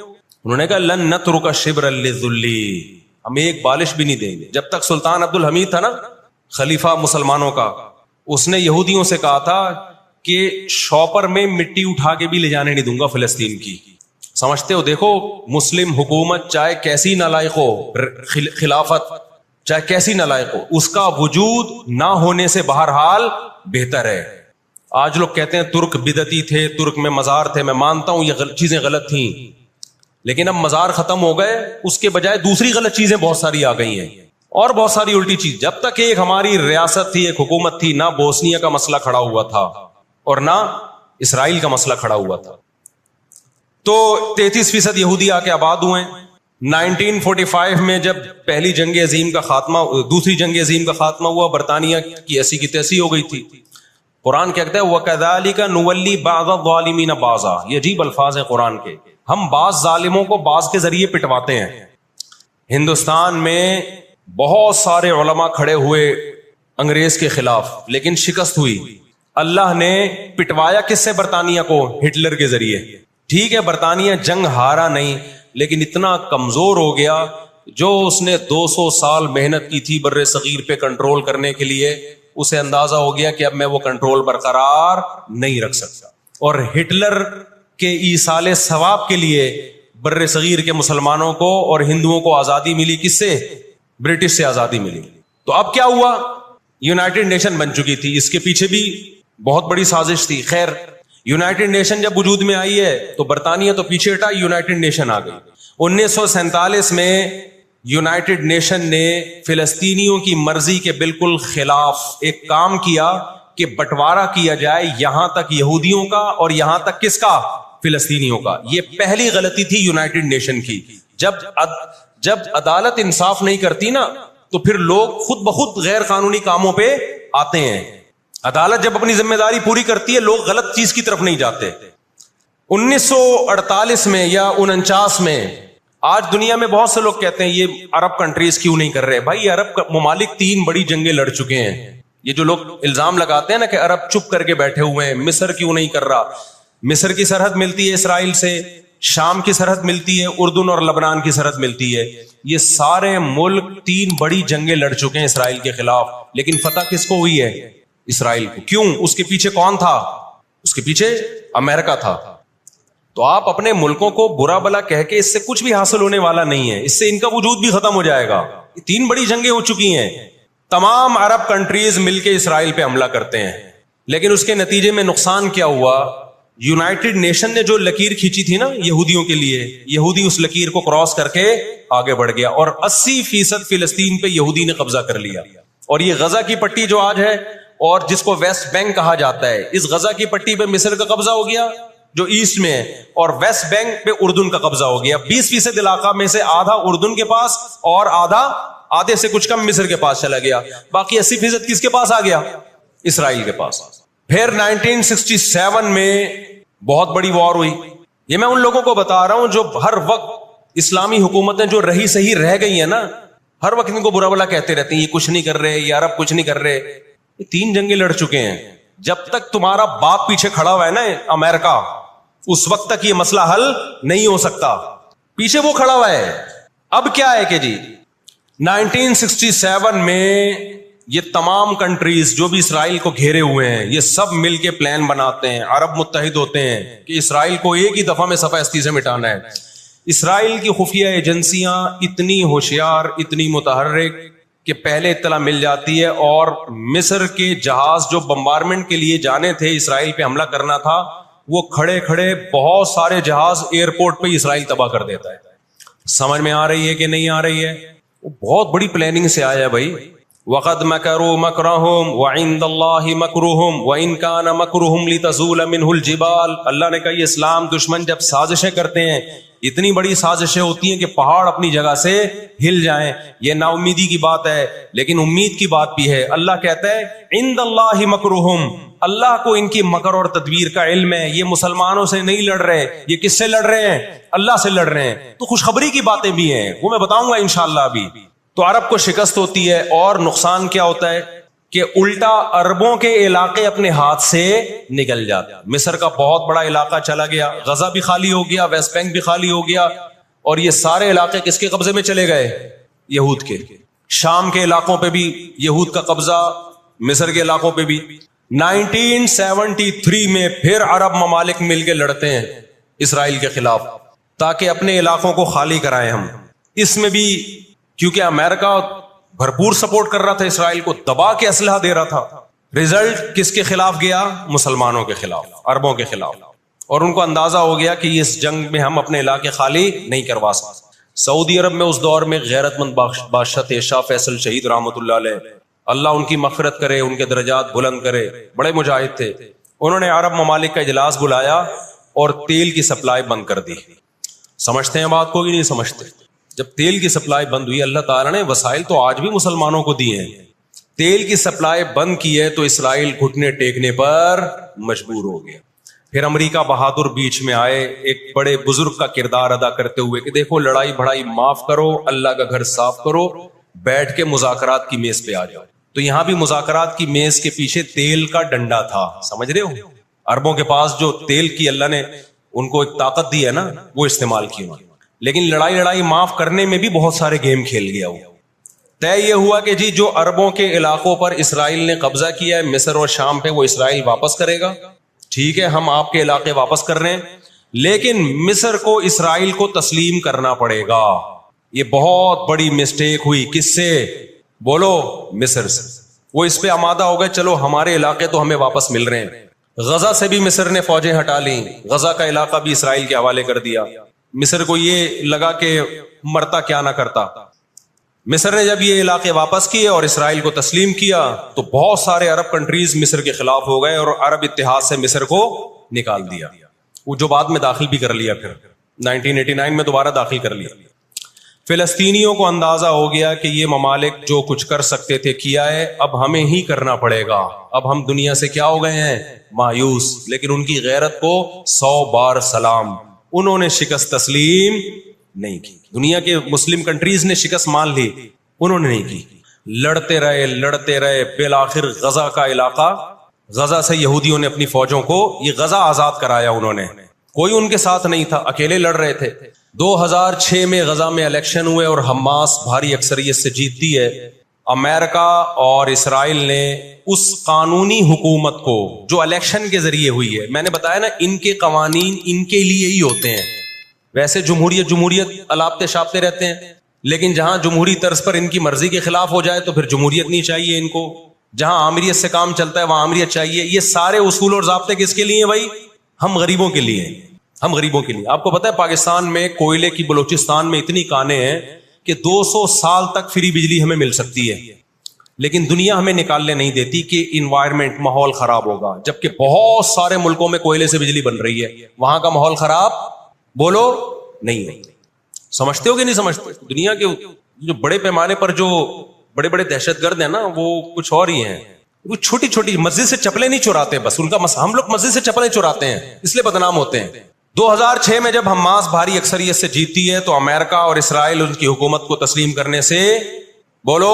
Speaker 3: انہوں نے کہا لن نترک شبرا للذلی, ہم ایک بالش بھی نہیں دیں گے. جب تک سلطان عبد الحمید تھا نا, خلیفہ مسلمانوں کا, اس نے یہودیوں سے کہا تھا کہ شاپر میں مٹی اٹھا کے بھی لے جانے نہیں دوں گا فلسطین کی. سمجھتے ہو, دیکھو مسلم حکومت چاہے کیسی نالائق ہو, خلافت چاہے کیسی نالائق ہو, اس کا وجود نہ ہونے سے بہرحال بہتر ہے. آج لوگ کہتے ہیں ترک بدعتی تھے, ترک میں مزار تھے, میں مانتا ہوں یہ چیزیں غلط تھیں, لیکن اب مزار ختم ہو گئے, اس کے بجائے دوسری غلط چیزیں بہت ساری آ گئی ہیں, اور بہت ساری الٹی چیز. جب تک ایک ہماری ریاست تھی, ایک حکومت تھی, نہ بوسنیا کا مسئلہ کھڑا ہوا تھا اور نہ اسرائیل کا مسئلہ کھڑا ہوا تھا. تو 33% یہودی آ کے آباد ہوئے. 1945 میں جب پہلی جنگ عظیم کا خاتمہ, دوسری جنگ عظیم کا خاتمہ ہوا, برطانیہ کی ایسی کی تیسی ہو گئی تھی. قرآن کہتا ہے وَكَذَلِكَ نُوَلِّي بَعْضَ الظَّالِمِينَ بَعْضًا, یہ عجیب الفاظ ہیں قرآن کے, ہم بعض ظالموں کو بعض کے ذریعے پٹواتے ہیں. ہندوستان میں بہت سارے علماء کھڑے ہوئے انگریز کے خلاف, لیکن شکست ہوئی. اللہ نے پٹوایا کس سے؟ برطانیہ کو, ہٹلر کے ذریعے. ٹھیک ہے برطانیہ جنگ ہارا نہیں, لیکن اتنا کمزور ہو گیا, جو اس نے 200 سال محنت کی تھی بر صغیر پہ کنٹرول کرنے کے لیے, اسے اندازہ ہو گیا کہ اب میں وہ کنٹرول برقرار نہیں رکھ سکتا. اور ہٹلر کے ایصال ثواب کے لیے بر صغیر کے مسلمانوں کو اور ہندوؤں کو آزادی ملی. کس سے؟ برٹش سے آزادی ملی. تو اب کیا ہوا؟ یونائٹڈ نیشن بن چکی تھی, اس کے پیچھے بھی بہت بڑی سازش تھی. خیر, یونائٹڈ نیشن جب وجود میں آئی ہے تو برطانیہ تو پیچھے ہٹا, یونائٹڈ نیشن آ گئی. 1947 میں یونائٹڈ نیشن نے فلسطینیوں کی مرضی کے بالکل خلاف ایک کام کیا کہ بٹوارا کیا جائے, یہاں تک یہودیوں کا اور یہاں تک کس کا؟ فلسطینیوں کا. یہ پہلی غلطی تھی یونائٹڈ نیشن کی. جب عدالت انصاف نہیں کرتی نا, تو پھر لوگ خود بخود غیر قانونی کاموں پہ آتے ہیں. عدالت جب اپنی ذمہ داری پوری کرتی ہے, لوگ غلط چیز کی طرف نہیں جاتے. 1948 میں یا 49 میں, آج دنیا میں بہت سے لوگ کہتے ہیں یہ عرب کنٹریز کیوں نہیں کر رہے. بھائی عرب ممالک 3 بڑی جنگیں لڑ چکے ہیں. یہ جو لوگ الزام لگاتے ہیں نا کہ عرب چپ کر کے بیٹھے ہوئے ہیں, مصر کیوں نہیں کر رہا. مصر کی سرحد ملتی ہے اسرائیل سے, شام کی سرحد ملتی ہے, اردن اور لبنان کی سرحد ملتی ہے. یہ سارے ملک 3 بڑی جنگیں لڑ چکے ہیں اسرائیل کے خلاف, لیکن فتح کس کو ہوئی ہے؟ اسرائیل کو. کیوں؟ اس کے پیچھے کون تھا؟ اس کے پیچھے امریکہ تھا. تو آپ اپنے ملکوں کو برا بلا کہہ کے اس سے کچھ بھی حاصل ہونے والا نہیں ہے, اس سے ان کا وجود بھی ختم ہو جائے گا. 3 بڑی جنگیں ہو چکی ہیں, تمام عرب کنٹریز مل کے اسرائیل پہ حملہ کرتے ہیں, لیکن اس کے نتیجے میں نقصان کیا ہوا؟ یونائٹڈ نیشن نے جو لکیر کھینچی تھی نا یہودیوں کے لیے, یہودی اس لکیر کو کراس کر کے آگے بڑھ گیا, اور 80% فلسطین پہ یہودی نے قبضہ کر لیا. اور یہ غزہ کی پٹی جو آج ہے, اور جس کو ویسٹ بینک کہا جاتا ہے, اس غزہ کی پٹی پہ مصر کا قبضہ ہو گیا جو ایسٹ میں ہے, اور ویسٹ بینک پہ اردن کا قبضہ ہو گیا. 20% علاقہ میں سے آدھا اردن کے پاس اور آدھے سے کچھ کم مصر کے پاس چلا گیا. باقی 80% کس کے پاس آ گیا؟ اسرائیل کے پاس. پھر 1967 میں بہت بڑی وار ہوئی. یہ میں ان لوگوں کو بتا رہا ہوں جو ہر وقت اسلامی حکومتیں جو رہی صحیح رہ گئی ہیں نا, ہر وقت ان کو برا بلا کہتے رہتے ہیں, یہ کچھ نہیں کر رہے, یہ عرب کچھ نہیں کر رہے. یہ 3 جنگیں لڑ چکے ہیں. جب تک تمہارا باپ پیچھے کھڑا ہوا ہے نا امریکہ, اس وقت تک یہ مسئلہ حل نہیں ہو سکتا. پیچھے وہ کھڑا ہوا ہے. اب کیا ہے کہ جی 1967 میں یہ تمام کنٹریز جو بھی اسرائیل کو گھیرے ہوئے ہیں, یہ سب مل کے پلان بناتے ہیں, عرب متحد ہوتے ہیں کہ اسرائیل کو ایک ہی دفعہ میں صفحہ ہستی سے مٹانا ہے. اسرائیل کی خفیہ ایجنسیاں اتنی ہوشیار, اتنی متحرک کہ پہلے اطلاع مل جاتی ہے, اور مصر کے جہاز جو بمبارمنٹ کے لیے جانے تھے, اسرائیل پہ حملہ کرنا تھا, وہ کھڑے کھڑے بہت سارے جہاز ایئرپورٹ پہ اسرائیل تباہ کر دیتا ہے. سمجھ میں آ رہی ہے کہ نہیں آ رہی ہے؟ وہ بہت بڑی پلاننگ سے آیا بھائی. وَقَدْ مَكَرُوا مَكْرَهُمْ وَعِنْدَ اللَّهِ مَكْرُهُمْ وَإِنْ كَانَ مَكْرُهُمْ لِتَزُولَ مِنْهُ الْجِبَالُ. اللہ نے کہا یہ اسلام دشمن جب سازشیں کرتے ہیں اتنی بڑی سازشیں ہوتی ہیں کہ پہاڑ اپنی جگہ سے ہل جائیں. یہ نا امیدی کی بات ہے لیکن امید کی بات بھی ہے. اللہ کہتا ہے عند اللہ مکرہم، اللہ کو ان کی مکر اور تدبیر کا علم ہے. یہ مسلمانوں سے نہیں لڑ رہے، یہ کس سے لڑ رہے ہیں؟ اللہ سے لڑ رہے ہیں. تو خوشخبری کی باتیں بھی ہیں، وہ میں بتاؤں گا انشاءاللہ ابھی. تو عرب کو شکست ہوتی ہے اور نقصان کیا ہوتا ہے کہ الٹا عربوں کے علاقے اپنے ہاتھ سے نکل جاتے. مصر کا بہت بڑا علاقہ چلا گیا، غزہ بھی خالی ہو گیا، ویسٹ بینک بھی خالی ہو گیا، اور یہ سارے علاقے کس کے قبضے میں چلے گئے؟ یہود کے. شام کے علاقوں پہ بھی یہود کا قبضہ، مصر کے علاقوں پہ بھی. 1973 میں پھر عرب ممالک مل کے لڑتے ہیں اسرائیل کے خلاف تاکہ اپنے علاقوں کو خالی کرائیں ہم. اس میں بھی کیونکہ امریکہ بھرپور سپورٹ کر رہا تھا اسرائیل کو، دبا کے اسلحہ دے رہا تھا. رزلٹ کس کے خلاف گیا؟ مسلمانوں کے خلاف، عربوں کے خلاف. اور ان کو اندازہ ہو گیا کہ اس جنگ میں ہم اپنے علاقے خالی نہیں کروا سکتے. سعودی عرب میں اس دور میں غیرت مند بادشاہ تھے شاہ فیصل شہید رحمۃ اللہ علیہ، اللہ ان کی مغفرت کرے، ان کے درجات بلند کرے، بڑے مجاہد تھے. انہوں نے عرب ممالک کا اجلاس بلایا اور تیل کی سپلائی بند کر دی. سمجھتے ہیں بات کو کہ نہیں سمجھتے؟ جب تیل کی سپلائی بند ہوئی، اللہ تعالیٰ نے وسائل تو آج بھی مسلمانوں کو دیے ہیں، تیل کی سپلائی بند کی ہے تو اسرائیل گھٹنے ٹیکنے پر مجبور ہو گیا. پھر امریکہ بہادر بیچ میں آئے ایک بڑے بزرگ کا کردار ادا کرتے ہوئے کہ دیکھو لڑائی بڑائی معاف کرو، اللہ کا گھر صاف کرو، بیٹھ کے مذاکرات کی میز پہ آ جاؤ. تو یہاں بھی مذاکرات کی میز کے پیچھے تیل کا ڈنڈا تھا. سمجھ رہے ہو؟ عربوں کے پاس جو تیل کی اللہ نے ان کو ایک طاقت دی ہے نا، وہ استعمال کی انہوں نے. لیکن لڑائی معاف کرنے میں بھی بہت سارے گیم کھیل گیا. وہ طے یہ ہوا کہ جی جو عربوں کے علاقوں پر اسرائیل نے قبضہ کیا ہے مصر اور شام پہ، وہ اسرائیل واپس کرے گا. ٹھیک ہے، ہم آپ کے علاقے واپس کر رہے ہیں، لیکن مصر کو اسرائیل کو تسلیم کرنا پڑے گا. یہ بہت بڑی مسٹیک ہوئی. کس سے؟ بولو، مصر سے. وہ اس پہ آمادہ ہو گئے، چلو ہمارے علاقے تو ہمیں واپس مل رہے ہیں. غزہ سے بھی مصر نے فوجیں ہٹا لیں، غزہ کا علاقہ بھی اسرائیل کے حوالے کر دیا. مصر کو یہ لگا کہ مرتا کیا نہ کرتا. مصر نے جب یہ علاقے واپس کیے اور اسرائیل کو تسلیم کیا تو بہت سارے عرب کنٹریز مصر کے خلاف ہو گئے اور عرب اتحاد سے مصر کو نکال دیا. وہ جو بعد میں داخل بھی کر لیا، پھر 1989 میں دوبارہ داخل کر لیا. فلسطینیوں کو اندازہ ہو گیا کہ یہ ممالک جو کچھ کر سکتے تھے کیا ہے، اب ہمیں ہی کرنا پڑے گا. اب ہم دنیا سے کیا ہو گئے ہیں؟ مایوس. لیکن ان کی غیرت کو 100 بار سلام، انہوں نے شکست تسلیم نہیں کی. دنیا کے مسلم کنٹریز نے شکست مان لی، انہوں نے نہیں کی. لڑتے رہے بالآخر غزہ کا علاقہ، غزہ سے یہودیوں نے اپنی فوجوں کو یہ غزہ آزاد کرایا. انہوں نے، کوئی ان کے ساتھ نہیں تھا، اکیلے لڑ رہے تھے. 2006 میں غزہ میں الیکشن ہوئے اور حماس بھاری اکثریت سے جیتتی ہے. امریکہ اور اسرائیل نے اس قانونی حکومت کو جو الیکشن کے ذریعے ہوئی ہے، میں نے بتایا نا ان کے قوانین ان کے لیے ہی ہوتے ہیں. ویسے جمہوریت الاپتے شاپتے رہتے ہیں، لیکن جہاں جمہوری طرز پر ان کی مرضی کے خلاف ہو جائے تو پھر جمہوریت نہیں چاہیے ان کو. جہاں آمریت سے کام چلتا ہے وہاں آمریت چاہیے. یہ سارے اصول اور ضابطے کس کے لیے ہیں بھائی؟ ہم غریبوں کے لیے ہیں، ہم غریبوں کے لیے. آپ کو پتا ہے پاکستان میں کوئلے کی بلوچستان میں اتنی کانیں ہیں کہ 200 سال تک فری بجلی ہمیں مل سکتی ہے، لیکن دنیا ہمیں نکالنے نہیں دیتی کہ انوائرمنٹ، ماحول خراب ہوگا. جبکہ بہت سارے ملکوں میں کوئلے سے بجلی بن رہی ہے، وہاں کا ماحول خراب بولو نہیں ہے. سمجھتے ہو کہ نہیں سمجھتے؟ دنیا کے جو بڑے پیمانے پر جو بڑے بڑے دہشت گرد ہیں نا، وہ کچھ اور ہی ہیں. وہ چھوٹی چھوٹی مسجد سے چپلیں نہیں چراتے، بس ان کا ہم لوگ مسجد سے چپلیں چراتے ہیں اس لیے بدنام ہوتے ہیں. 2006 میں جب حماس بھاری اکثریت سے جیتی ہے تو امریکہ اور اسرائیل ان کی حکومت کو تسلیم کرنے سے بولو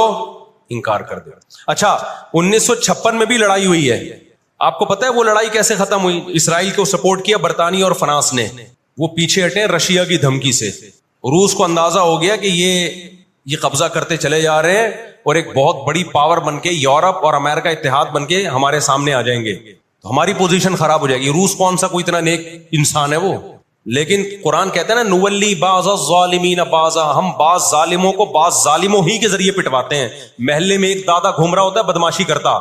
Speaker 3: انکار کر دیا. اچھا 1956 میں بھی لڑائی ہوئی ہے. آپ کو پتا ہے وہ لڑائی کیسے ختم ہوئی؟ اسرائیل کو سپورٹ کیا برطانیہ اور فرانس نے. وہ پیچھے ہٹے رشیا کی دھمکی سے. روس کو اندازہ ہو گیا کہ یہ قبضہ کرتے چلے جا رہے ہیں اور ایک بہت بڑی پاور بن کے یورپ اور امریکہ اتحاد بن کے ہمارے سامنے آ جائیں گے تو ہماری پوزیشن خراب ہو جائے گی. روس کون سا کوئی اتنا نیک انسان ہے وہ؟ لیکن قرآن کہتا ہے نا نولی بعض الظالمین بعضا، ہم بعض ظالموں کو بعض ظالموں ہی کے ذریعے پٹواتے ہیں. محلے میں ایک دادا گھوم رہا ہوتا ہے بدماشی کرتا،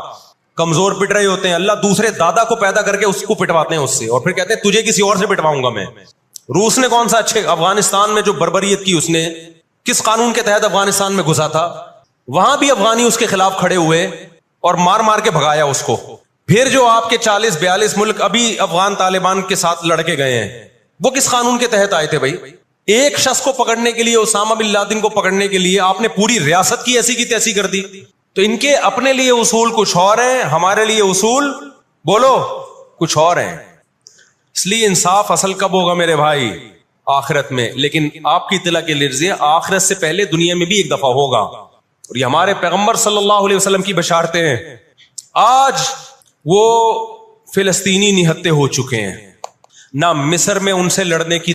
Speaker 3: کمزور پٹ رہے ہوتے ہیں، اللہ دوسرے دادا کو پیدا کر کے اس کو پٹواتے ہیں اس سے، اور پھر کہتے ہیں تجھے کسی اور سے پٹواؤں گا میں. روس نے کون سا اچھے افغانستان میں جو بربریت کی اس نے کس قانون کے تحت افغانستان میں گھسا تھا؟ وہاں بھی افغانی اس کے خلاف کھڑے ہوئے اور مار مار کے بھگایا اس کو. پھر جو آپ کے 40-42 ملک ابھی افغان طالبان کے ساتھ لڑ کے گئے ہیں وہ کس قانون کے تحت آئے تھے بھائی؟ ایک شخص کو پکڑنے کے لیے, اسامہ بن لادن کو پکڑنے کے لیے آپ نے پوری ریاست کی ایسی کی تیسی کر دی. تو ان کے اپنے لیے اصول کچھ اور ہیں, ہمارے لیے اصول بولو کچھ اور ہیں. اس لیے انصاف اصل کب ہوگا میرے بھائی؟ آخرت میں. لیکن آپ کی اطلاع کے لیے آخرت سے پہلے دنیا میں بھی ایک دفعہ ہوگا, اور یہ ہمارے پیغمبر صلی اللہ علیہ وسلم کی بشارتیں ہیں. آج وہ فلسطینی نہتے ہو چکے ہیں, نہ مصر میں ان سے لڑنے کی